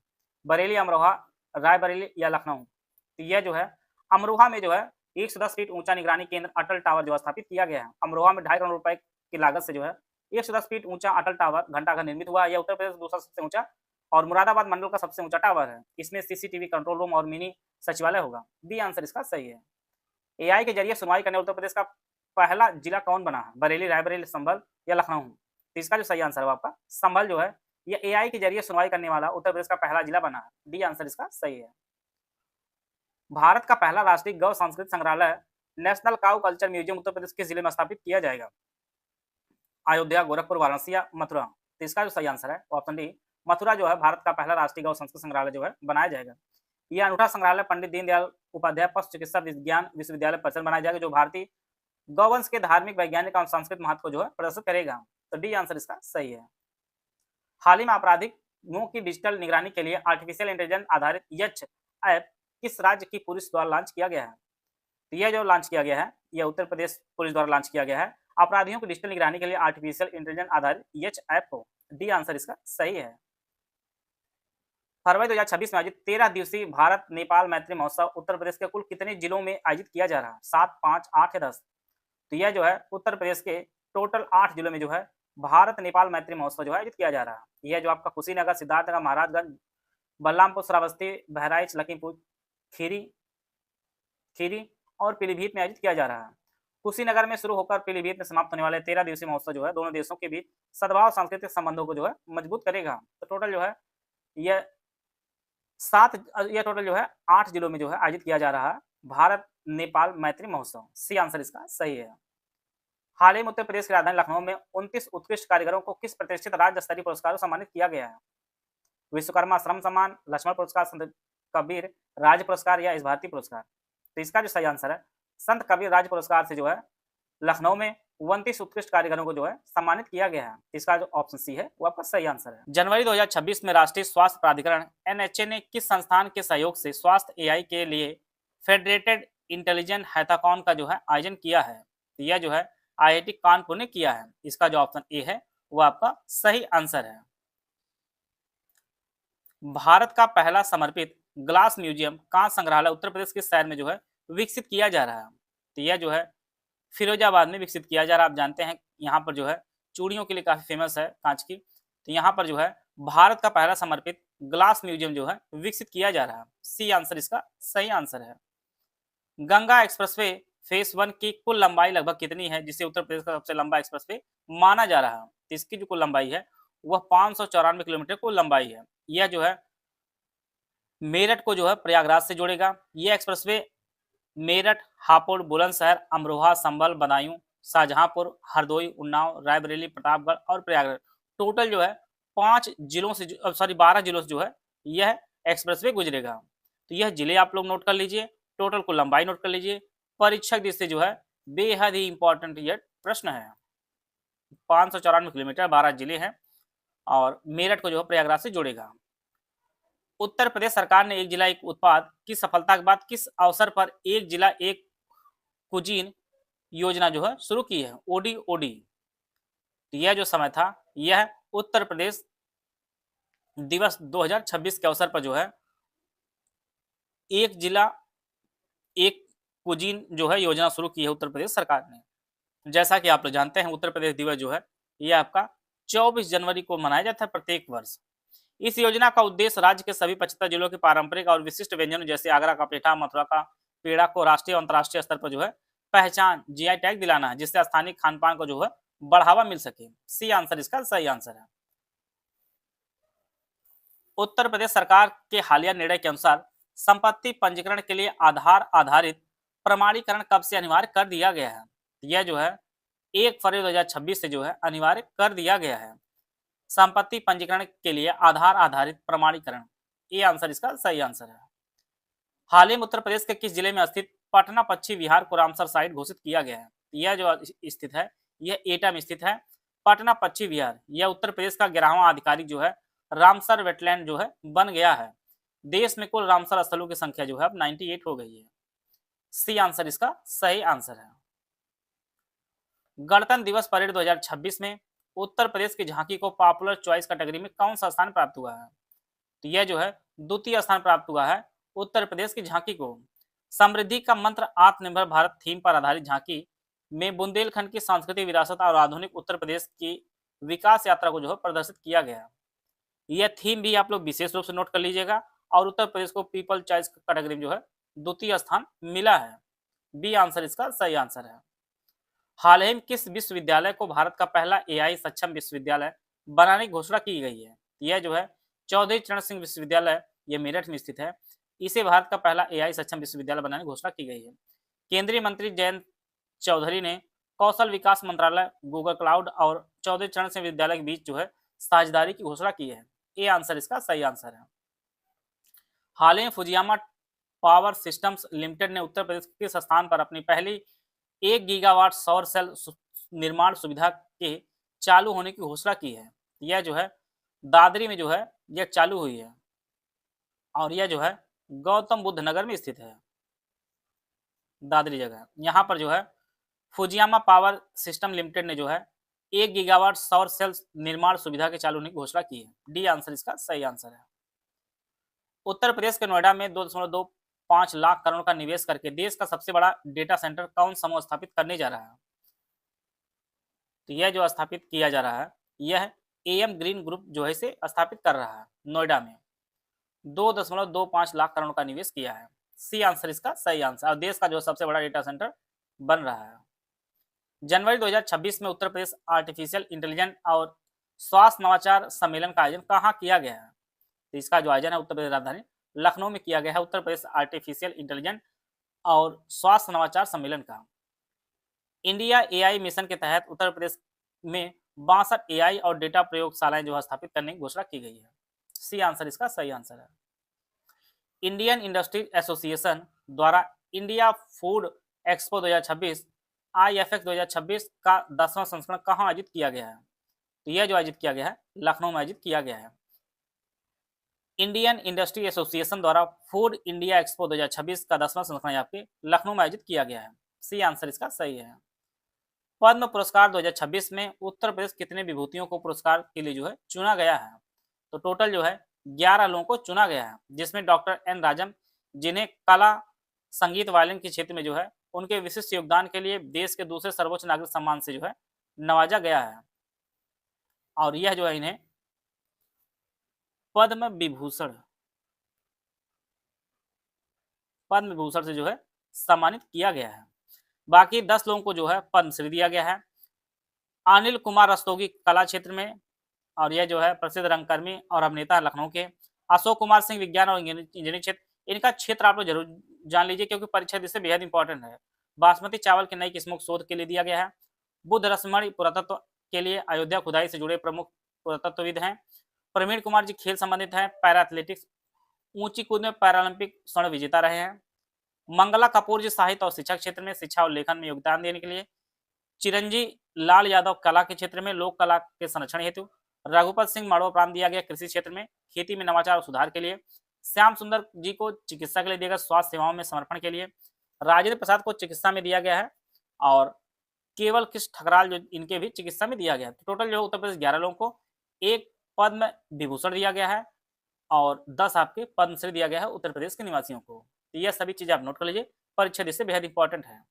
बरेली, अमरोहा, रायबरेली या लखनऊ? तो यह जो है अमरोहा में जो है 110 फीट ऊंचा निगरानी केंद्र अटल टावर जो स्थापित किया गया है। अमरोहा में 2.5 करोड़ रुपए की लागत से जो है 110 फीट ऊंचा अटल टावर घंटाघर निर्मित हुआ है। यह उत्तर प्रदेश का दूसरा सबसे ऊंचा और मुरादाबाद मंडल का सबसे ऊंचा टावर है। इसमें सीसीटीवी कंट्रोल रूम और मिनी सचिवालय होगा। बी आंसर इसका सही है। एआई के जरिए सुनवाई करने उत्तर प्रदेश का पहला जिला कौन बना है? बरेली, रायबरेली, संभल या लखनऊ? तो इसका जो सही आंसर है आपका संभल जो है यह एआई के जरिए सुनवाई करने वाला उत्तर प्रदेश का पहला जिला बना है। डी आंसर इसका सही है। भारत का पहला राष्ट्रीय गौ संस्कृति संग्रहालय नेशनल काउ कल्चर म्यूजियम उत्तर प्रदेश के जिले में स्थापित किया जाएगा? अयोध्या, गोरखपुर, वाराणसी या मथुरा? तो इसका जो सही आंसर है ऑप्शन डी मथुरा जो है भारत का पहला राष्ट्रीय गौ संस्कृति संग्रहालय जो है बनाया जाएगा। यह अनूठा संग्रहालय पंडित दीनदयाल उपाध्याय पशु चिकित्सा विज्ञान विश्वविद्यालय परिसर बनाया जाएगा जो भारतीय गौवंश के धार्मिक, वैज्ञानिक और सांस्कृतिक महत्व को जो है प्रदर्शित करेगा। तो डी आंसर इसका सही है। हाल ही में आपराधिकों की डिजिटल निगरानी के लिए आर्टिफिशियल इंटेलिजेंस आधारित यक्ष ऐप किस राज्य की पुलिस द्वारा लॉन्च किया गया है? तो यह जो लॉन्च किया गया है, यह उत्तर प्रदेश पुलिस द्वारा लॉन्च किया गया है। अपराधियों की डिजिटल निगरानी के लिए आर्टिफिशियल इंटेलिजेंस आधारित यच ऐप को। डी आंसर इसका सही है। फरवरी 2026 में आयोजित 13 दिवसीय भारत नेपाल मैत्री महोत्सव उत्तर प्रदेश के कुल कितने जिलों में आयोजित किया जा रहा है? 7, 5, 8 या 10? तो यह जो है उत्तर प्रदेश के टोटल 8 जिलों में जो है भारत नेपाल मैत्री महोत्सव जो है आयोजित किया जा रहा है। यह जो आपका कुशीनगर, सिद्धार्थनगर, महाराजगंज, बलरामपुर, श्रावस्ती, बहराइच, लखीमपुर खीरी खीरी और पीलीभीत में आयोजित किया जा रहा है। कुशीनगर में शुरू होकर पीलीभीत में समाप्त होने वाले 13 दिवसीय महोत्सव जो है दोनों देशों के बीच सद्भाव सांस्कृतिक संबंधों को जो है मजबूत करेगा। तो टोटल जो है यह 7 यह टोटल जो है 8 जिलों में जो है आयोजित किया जा रहा है भारत नेपाल मैत्री महोत्सव। सी आंसर इसका सही है। हाल ही में उत्तर प्रदेश की राजधानी लखनऊ में 29 उत्कृष्ट कारीगरों को किस प्रतिष्ठित राज्य स्तरीय पुरस्कारों से सम्मानित किया गया है? विश्वकर्मा श्रम सम्मान, लक्ष्मण पुरस्कार, संत कबीर राज्य पुरस्कार या इस भारतीय पुरस्कार? तो इसका जो सही आंसर है संत कबीर राज्य पुरस्कार से जो है लखनऊ में 29 उत्कृष्ट कारीगरों को जो है सम्मानित किया गया है। इसका जो ऑप्शन सी है वो आपका सही आंसर है। जनवरी 2026 में राष्ट्रीय स्वास्थ्य प्राधिकरण एनएचए ने किस संस्थान के सहयोग से स्वास्थ्य एआई के लिए फेडरेटेड इंटेलिजेंट हैकाथॉन का जो है आयोजन किया है? तो यह जो है आईआईटी कानपुर ने किया है। इसका जो ऑप्शन ए है वो आपका सही आंसर है। भारत का पहला समर्पित ग्लास म्यूजियम कांच संग्रहालय उत्तर प्रदेश के शहर में जो है विकसित किया जा रहा है? तो यह जो है फिरोजाबाद में विकसित किया जा रहा है। आप जानते हैं यहाँ पर जो है चूड़ियों के लिए काफी फेमस है कांच की। तो यहाँ पर जो है भारत का पहला समर्पित ग्लास म्यूजियम जो है विकसित किया जा रहा है। सी आंसर इसका सही आंसर है। गंगा एक्सप्रेसवे फेज 1 की कुल लंबाई लगभग कितनी है, जिसे उत्तर प्रदेश का सबसे लंबा एक्सप्रेसवे माना जा रहा है? तो इसकी जो कुल लंबाई है वह 594 किलोमीटर कुल लंबाई है। यह जो है मेरठ को जो है प्रयागराज से जोड़ेगा। यह एक्सप्रेसवे मेरठ, हापुड़, बुलंदशहर, अमरोहा, संभल, बदायूं, शाहजहांपुर, हरदोई, उन्नाव, रायबरेली, प्रतापगढ़ और प्रयागराज टोटल जो है 5 जिलों से 12 जिलों से जो है यह एक्सप्रेसवे गुजरेगा। तो यह जिले आप लोग नोट कर लीजिए, टोटल कुल लंबाई नोट कर लीजिए। परीक्षक दृष्टि से जो है बेहद ही इंपॉर्टेंट यह प्रश्न है। 594 किलोमीटर, 12 जिले हैं और मेरठ को जो है प्रयागराज से जोड़ेगा। उत्तर प्रदेश सरकार ने एक जिला एक उत्पाद की सफलता के बाद किस अवसर पर एक जिला एक कुजीन योजना जो है शुरू की है? ओडी। यह जो समय था यह उत्तर प्रदेश दिवस 2026 के अवसर पर जो है एक जिला एक कुजीन जो है योजना शुरू की है उत्तर प्रदेश सरकार ने। जैसा कि आप लोग जानते हैं उत्तर प्रदेश दिवस जो है यह आपका 24 जनवरी को मनाया जाता है प्रत्येक वर्ष। इस योजना का उद्देश्य राज्य के सभी 75 जिलों के पारंपरिक और विशिष्ट व्यंजनों जैसे आगरा का पेठा, मथुरा का पेड़ा को राष्ट्रीय और अंतर्राष्ट्रीय स्तर पर जो है पहचान जीआई टैग दिलाना है, जिससे स्थानीय खान पान को जो है बढ़ावा मिल सके। सी आंसर इसका सही आंसर है। उत्तर प्रदेश सरकार के हालिया निर्णय के अनुसार संपत्ति पंजीकरण के लिए आधार आधारित प्रमाणीकरण कब से अनिवार्य कर दिया गया है? यह जो है 1 फरवरी 2026 से जो है अनिवार्य कर दिया गया है संपत्ति पंजीकरण के लिए आधार आधारित प्रमाणीकरण। ये आंसर इसका सही आंसर है। हाल ही में उत्तर प्रदेश के किस जिले में स्थित पटना पश्चिम विहार को रामसर साइट घोषित किया गया है? यह जो स्थित है यह एटा में स्थित है। पटना पश्चिम विहार यह उत्तर प्रदेश का 11वां आधिकारिक जो है रामसर वेटलैंड जो है बन गया है। देश में कुल रामसर स्थलों की संख्या जो है अब 98 हो गई है। सी आंसर इसका सही आंसर है। गणतंत्र दिवस परेड 2026 में उत्तर प्रदेश की झांकी को पॉपुलर चॉइस कैटेगरी में कौन सा स्थान प्राप्त हुआ है? तो यह जो है द्वितीय स्थान प्राप्त हुआ है उत्तर प्रदेश की झांकी को। समृद्धि का मंत्र आत्मनिर्भर भारत थीम पर आधारित झांकी में बुंदेलखंड की सांस्कृतिक विरासत और आधुनिक उत्तर प्रदेश की विकास यात्रा को जो है प्रदर्शित किया गया। यह थीम भी आप लोग विशेष रूप से नोट कर लीजिएगा और उत्तर प्रदेश को पीपल चॉइस कैटेगरी में जो है द्वितीय स्थान मिला है। बी आंसर इसका सही आंसर है। हाल ही में किस विश्वविद्यालय को भारत का पहला एआई सक्षम विश्वविद्यालय बनाने की घोषणा की गई है? यह जो है चौधरी चरण सिंह विश्वविद्यालय यह मेरठ में स्थित है। इसे भारत का पहला एआई सक्षम विश्वविद्यालय बनाने की घोषणा की गई है। केंद्रीय मंत्री जयंत चौधरी ने कौशल विकास मंत्रालय, गूगल क्लाउड और चौधरी चरण सिंह विश्वविद्यालय के बीच जो है साझेदारी की घोषणा की है। ये आंसर इसका सही आंसर है। हाल ही में फुजियामा पावर सिस्टम्स लिमिटेड ने उत्तर प्रदेश के किस स्थान पर अपनी पहली 1 गीगावाट सौर सेल निर्माण सुविधा के चालू होने की घोषणा की है? यह जो है दादरी में जो है यह चालू हुई है और यह जो है गौतम बुद्ध नगर में स्थित है, दादरी जगह। यहाँ पर जो है फुजियामा पावर सिस्टम लिमिटेड ने जो है 1 गीगावाट सौर सेल निर्माण सुविधा के चालू होने की घोषणा की है। डी आंसर इसका सही आंसर है। उत्तर प्रदेश के नोएडा में 2.25 लाख करोड़ का निवेश करके देश का सबसे बड़ा डेटा सेंटर कौन समूह स्थापित करने जा रहा है? तो यह जो स्थापित किया जा रहा है, यह एएम ग्रीन ग्रुप जो है इसे स्थापित कर रहा है नोएडा में। 2.25 लाख करोड़ का निवेश किया है। सी आंसर इसका सही आंसर। और देश का जो सबसे बड़ा डेटा सेंटर बन रहा है। जनवरी 2026 में उत्तर प्रदेश आर्टिफिशियल इंटेलिजेंस और स्वास्थ्य नवाचार सम्मेलन का आयोजन कहाँ किया गया है? तो इसका जो आयोजन है उत्तर प्रदेश राजधानी लखनऊ में किया गया है। उत्तर प्रदेश आर्टिफिशियल इंटेलिजेंस और स्वास्थ्य नवाचार सम्मेलन का। इंडिया एआई मिशन के तहत उत्तर प्रदेश में 62 एआई और डेटा प्रयोगशालाएं जो है स्थापित करने की घोषणा की गई है। सी आंसर इसका सही आंसर है। इंडियन इंडस्ट्री एसोसिएशन द्वारा इंडिया फूड एक्सपो 2026 IFX 2026 का 10वां संस्करण कहाँ आयोजित किया गया है? तो यह जो आयोजित किया गया है लखनऊ में आयोजित किया गया है। इंडियन इंडस्ट्री एसोसिएशन द्वारा फूड इंडिया एक्सपो 2026 का 10वां संस्करण आपके लखनऊ में आयोजित किया गया है। सी आंसर इसका सही है। पद्म पुरस्कार 2026 में उत्तर प्रदेश कितने विभूतियों को पुरस्कार के लिए जो है चुना गया है? तो टोटल जो है 11 लोगों को चुना गया है, जिसमें डॉक्टर एन राजम, जिन्हें कला संगीत वायलिन के क्षेत्र में जो है उनके विशिष्ट योगदान के लिए देश के दूसरे सर्वोच्च नागरिक सम्मान से जो है नवाजा गया है। और यह जो है इन्हें पद्म विभूषण से जो है सम्मानित किया गया है। बाकी 10 लोगों को जो है पद्मश्री दिया गया है। अनिल कुमार रस्तोगी कला क्षेत्र में, और यह जो है प्रसिद्ध रंगकर्मी और अभिनेता लखनऊ के। अशोक कुमार सिंह विज्ञान और इंजीनियरिंग क्षेत्र, इनका क्षेत्र आप लोग जरूर जान लीजिए क्योंकि परीक्षा इससे बेहद इंपॉर्टेंट है। बासमती चावल की नई किस्मों शोध के लिए दिया गया है। बुद्ध रसमणि पुरातत्व के लिए अयोध्या खुदाई से जुड़े प्रमुख पुरातत्वविद हैं। प्रवीण कुमार जी खेल संबंधित हैं। पैरा एथलेटिक्स, ऊंची कूद में पैरालंपिक स्वर्ण विजेता रहे हैं। मंगला कपूर जी साहित्य और शिक्षा क्षेत्र में शिक्षा और लेखन में योगदान देने के लिए। चिरंजी लाल यादव कला के क्षेत्र में लोक कला के संरक्षण हेतु। रघुपत सिंह मरणोपरांत दिया गया कृषि क्षेत्र में खेती में नवाचार और सुधार के लिए। श्याम सुंदर जी को चिकित्सा के लिए दिया गया स्वास्थ्य सेवाओं में समर्पण के लिए। राजेंद्र प्रसाद को चिकित्सा में दिया गया है। और केवल कृष्ण ठकराल जो इनके भी चिकित्सा में दिया गया है। तो टोटल जो उत्तर प्रदेश 11 लोगों को एक पद्म विभूषण दिया गया है और 10 आपके पद्मश्री दिया गया है उत्तर प्रदेश के निवासियों को। तो यह सभी चीजें आप नोट कर लीजिए, परीक्षा इससे बेहद इंपॉर्टेंट है।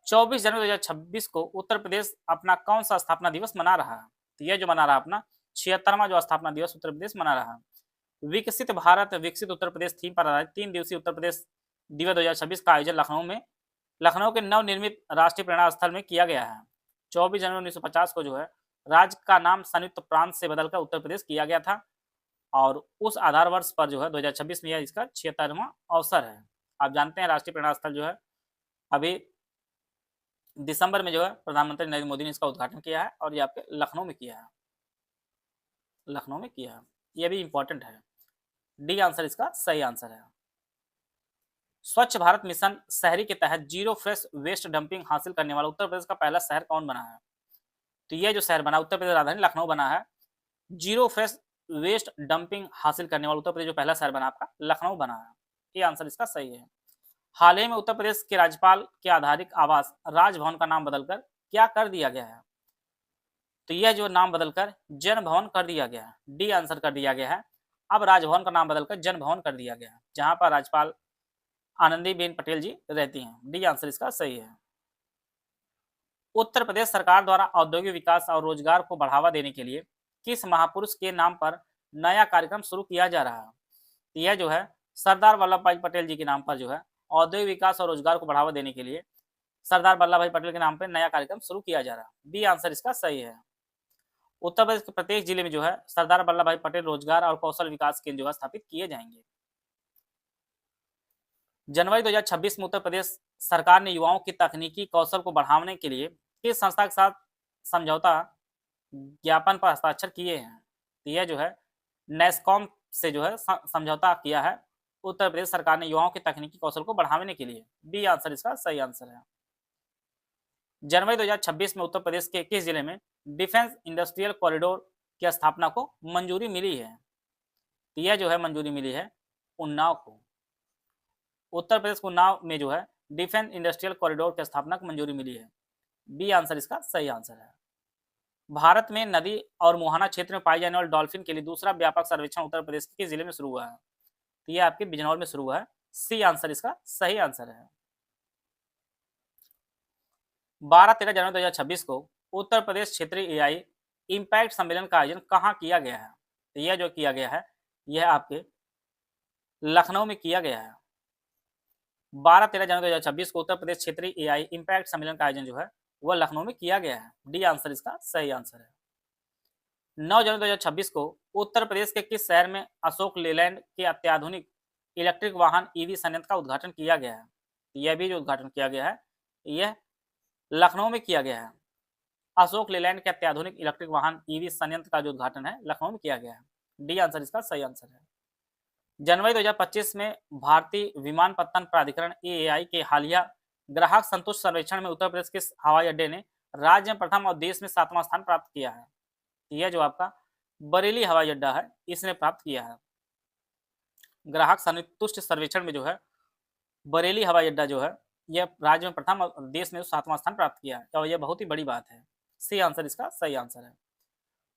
24 जनवरी 2026 को उत्तर प्रदेश अपना कौन सा स्थापना दिवस मना रहा है? तो यह जो मना रहा है अपना 76वां जो स्थापना दिवस उत्तर प्रदेश मना रहा है। विकसित भारत विकसित उत्तर प्रदेश थीम पर आधारित 3 दिवसीय उत्तर प्रदेश दिवस 2026 का आयोजन लखनऊ के नवनिर्मित राष्ट्रीय प्रेरणा स्थल में किया गया है। 24 जनवरी 1950 को जो है राज्य का नाम संयुक्त प्रांत से बदलकर उत्तर प्रदेश किया गया था। और उस आधार वर्ष पर जो है 2026 में यह इसका 76वां अवसर है। आप जानते हैं राष्ट्रीय प्रेरणा स्थल जो है अभी दिसंबर में जो है प्रधानमंत्री नरेंद्र मोदी ने इसका उद्घाटन किया है और ये आपके लखनऊ में किया है। यह भी इंपॉर्टेंट है। डी आंसर इसका सही आंसर है। स्वच्छ भारत मिशन शहरी के तहत जीरो फ्रेश वेस्ट डंपिंग हासिल करने वाला उत्तर प्रदेश का पहला शहर कौन बना है? तो यह जो शहर बना उत्तर प्रदेश राजधानी लखनऊ बना है। जीरो फ्रेश वेस्ट डंपिंग हासिल करने वाला उत्तर प्रदेश जो पहला शहर बना आपका लखनऊ बना है। ये आंसर इसका सही है। हाल ही में उत्तर प्रदेश के राज्यपाल के आधारित आवास राजभवन का नाम बदलकर क्या कर दिया गया है? तो यह जो नाम बदलकर जन भवन कर दिया गया है। डी आंसर कर दिया गया है। अब राजभवन का नाम बदलकर जन भवन कर दिया गया है, जहां पर राज्यपाल आनंदीबेन पटेल जी रहती हैं। डी आंसर इसका सही है। उत्तर प्रदेश सरकार द्वारा औद्योगिक विकास और रोजगार को बढ़ावा देने के लिए किस महापुरुष के नाम पर नया कार्यक्रम शुरू किया जा रहा है? तो यह जो है सरदार वल्लभ भाई पटेल जी के नाम पर जो है औद्योगिक विकास और रोजगार को बढ़ावा देने के लिए सरदार वल्लभ भाई पटेल के नाम पर नया कार्यक्रम शुरू किया जा रहा है। बी आंसर इसका सही है। उत्तर प्रदेश के प्रत्येक जिले में जो है सरदार वल्लभ भाई पटेल रोजगार और कौशल विकास केंद्र जो है स्थापित किए जाएंगे। जनवरी 2026 में उत्तर प्रदेश सरकार ने युवाओं की तकनीकी कौशल को बढ़ाने के लिए किस संस्था के साथ समझौता ज्ञापन पर हस्ताक्षर किए हैं? तो यह जो है नेस्कॉम से जो है समझौता किया है उत्तर प्रदेश सरकार ने युवाओं के तकनीकी कौशल को बढ़ाने के लिए। बी आंसर इसका सही आंसर है। जनवरी 2026 में उत्तर प्रदेश के किस जिले में डिफेंस इंडस्ट्रियल कॉरिडोर की स्थापना को मंजूरी मिली है? तो यह जो है मंजूरी मिली है उन्नाव को। उत्तर प्रदेश को उन्नाव में जो है डिफेंस इंडस्ट्रियल कॉरिडोर की स्थापना को मंजूरी मिली है? बी आंसर इसका सही आंसर है। भारत में नदी और मुहाना क्षेत्र में पाई जाने वाले डॉल्फिन के लिए दूसरा व्यापक सर्वेक्षण उत्तर प्रदेश के किस जिले में शुरू हुआ है? तो ये आपके बिजनौर में शुरू हुआ है। सी आंसर इसका सही आंसर है। 12-13 जनवरी 2026 को उत्तर प्रदेश क्षेत्रीय एआई इम्पैक्ट सम्मेलन का आयोजन कहाँ किया गया है? तो यह जो किया गया है यह आपके लखनऊ में किया गया है। 12-13 जनवरी 2026 को उत्तर प्रदेश क्षेत्रीय एआई इम्पैक्ट सम्मेलन का आयोजन जो है वह लखनऊ में किया गया है। डी आंसर इसका सही आंसर है। 9 जनवरी 2026 को उत्तर प्रदेश के किस शहर में अशोक लेलैंड के अत्याधुनिक इलेक्ट्रिक वाहन ईवी संयंत्र का उद्घाटन किया गया है? यह भी जो उद्घाटन किया गया है यह लखनऊ में किया गया है। अशोक लेलैंड के अत्याधुनिक इलेक्ट्रिक वाहन ईवी संयंत्र का जो उद्घाटन है लखनऊ में किया गया है। डी आंसर इसका सही आंसर है। जनवरी 2025 में भारतीय विमानपत्तन प्राधिकरण एएआई के हालिया ग्राहक संतुष्ट सर्वेक्षण में उत्तर प्रदेश के हवाई अड्डे ने राज्य में प्रथम और देश में 7वां स्थान प्राप्त किया है। यह जो आपका बरेली हवाई अड्डा है इसने प्राप्त किया है। ग्राहक संतुष्ट सर्वेक्षण में जो है बरेली हवाई अड्डा जो है यह राज्य में प्रथम और देश में 7वां स्थान प्राप्त किया है और यह बहुत ही बड़ी बात है। सी आंसर इसका सही आंसर है।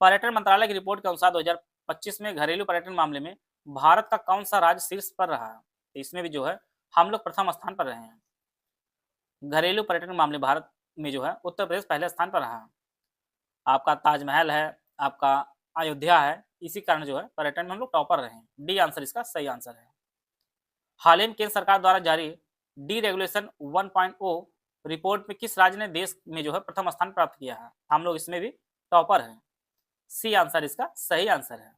पर्यटन मंत्रालय की रिपोर्ट के अनुसार 2025 में घरेलू पर्यटन मामले में भारत का कौन सा राज्य शीर्ष पर रहा है? तो इसमें भी जो है हम लोग प्रथम स्थान पर रहे हैं। घरेलू पर्यटन मामले भारत में जो है उत्तर प्रदेश पहले स्थान पर रहा है। आपका ताजमहल है, आपका अयोध्या है, इसी कारण जो है पर्यटन में हम लोग टॉपर रहे हैं। डी आंसर इसका सही आंसर है। हाल ही में केंद्र सरकार द्वारा जारी डी रेगुलेशन 1.0 रिपोर्ट में किस राज्य ने देश में जो है प्रथम स्थान प्राप्त किया है? हम लोग इसमें भी टॉपर हैं। सी आंसर इसका सही आंसर है।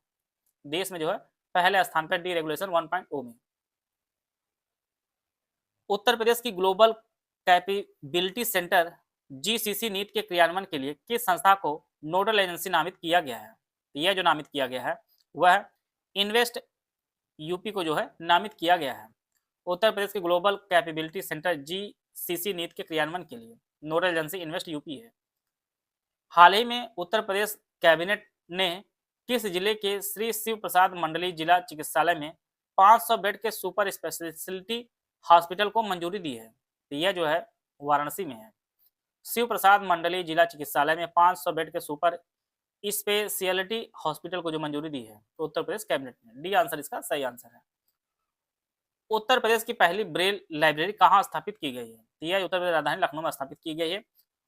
देश में जो है पहले स्थान पर डी रेगुलेशन 1.0 में। उत्तर प्रदेश की ग्लोबल कैपेबिलिटी सेंटर जीसीसी नीट के क्रियान्वयन के लिए किस संस्था को नोडल एजेंसी नामित किया गया है? यह जो नामित किया गया है वह इन्वेस्ट यूपी को जो है नामित किया गया है। उत्तर प्रदेश के ग्लोबल कैपेबिलिटी सेंटर जीसीसी नीट के क्रियान्वयन के लिए नोडल एजेंसी इन्वेस्ट यूपी है। हाल ही में उत्तर प्रदेश कैबिनेट ने किस जिले के श्री शिव प्रसाद मंडली जिला चिकित्सालय में 500 बेड के सुपर स्पेशलिटी हॉस्पिटल को मंजूरी दी है? तो यह जो है वाराणसी में है। शिव प्रसाद मंडली जिला चिकित्सालय में 500 बेड के सुपर स्पेशलिटी हॉस्पिटल को जो मंजूरी दी है तो उत्तर प्रदेश कैबिनेट ने। डी आंसर इसका सही आंसर है। उत्तर प्रदेश की पहली ब्रेल लाइब्रेरी कहाँ स्थापित की गई है? तो यह उत्तर प्रदेश राजधानी लखनऊ में स्थापित की गई है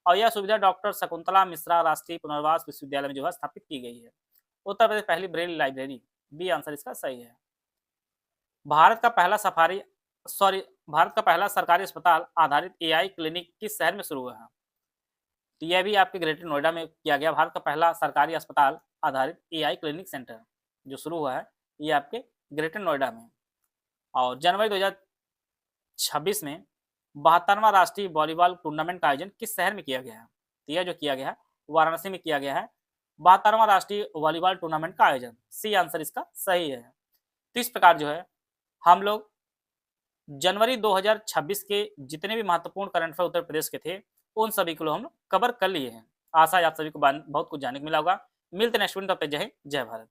और यह सुविधा डॉक्टर शकुंतला मिश्रा राष्ट्रीय पुनर्वास विश्वविद्यालय में जो है स्थापित की गई है। उत्तर प्रदेश पहली ब्रेल लाइब्रेरी। बी आंसर इसका सही है। भारत का पहला सरकारी अस्पताल आधारित एआई क्लिनिक किस शहर में शुरू हुआ है? तो यह भी आपके ग्रेटर नोएडा में किया गया। भारत का पहला सरकारी अस्पताल आधारित एआई क्लिनिक सेंटर जो शुरू हुआ है ये आपके ग्रेटर नोएडा में। और जनवरी 2026 में 72वां राष्ट्रीय वॉलीबॉल टूर्नामेंट का आयोजन किस शहर में किया गया है? तो यह जो किया गया है वाराणसी में किया गया है 72वां राष्ट्रीय वॉलीबॉल टूर्नामेंट का आयोजन। सी आंसर इसका सही है। तो इस प्रकार जो है हम लोग जनवरी 2026 के जितने भी महत्वपूर्ण करंट अफेयर उत्तर प्रदेश के थे उन सभी को हम कवर कर लिए हैं। आशा है आप सभी को बहुत कुछ जानने को मिला होगा। मिलते हैं नेक्स्ट वीडियो, तब तक जय हिंद, जय भारत।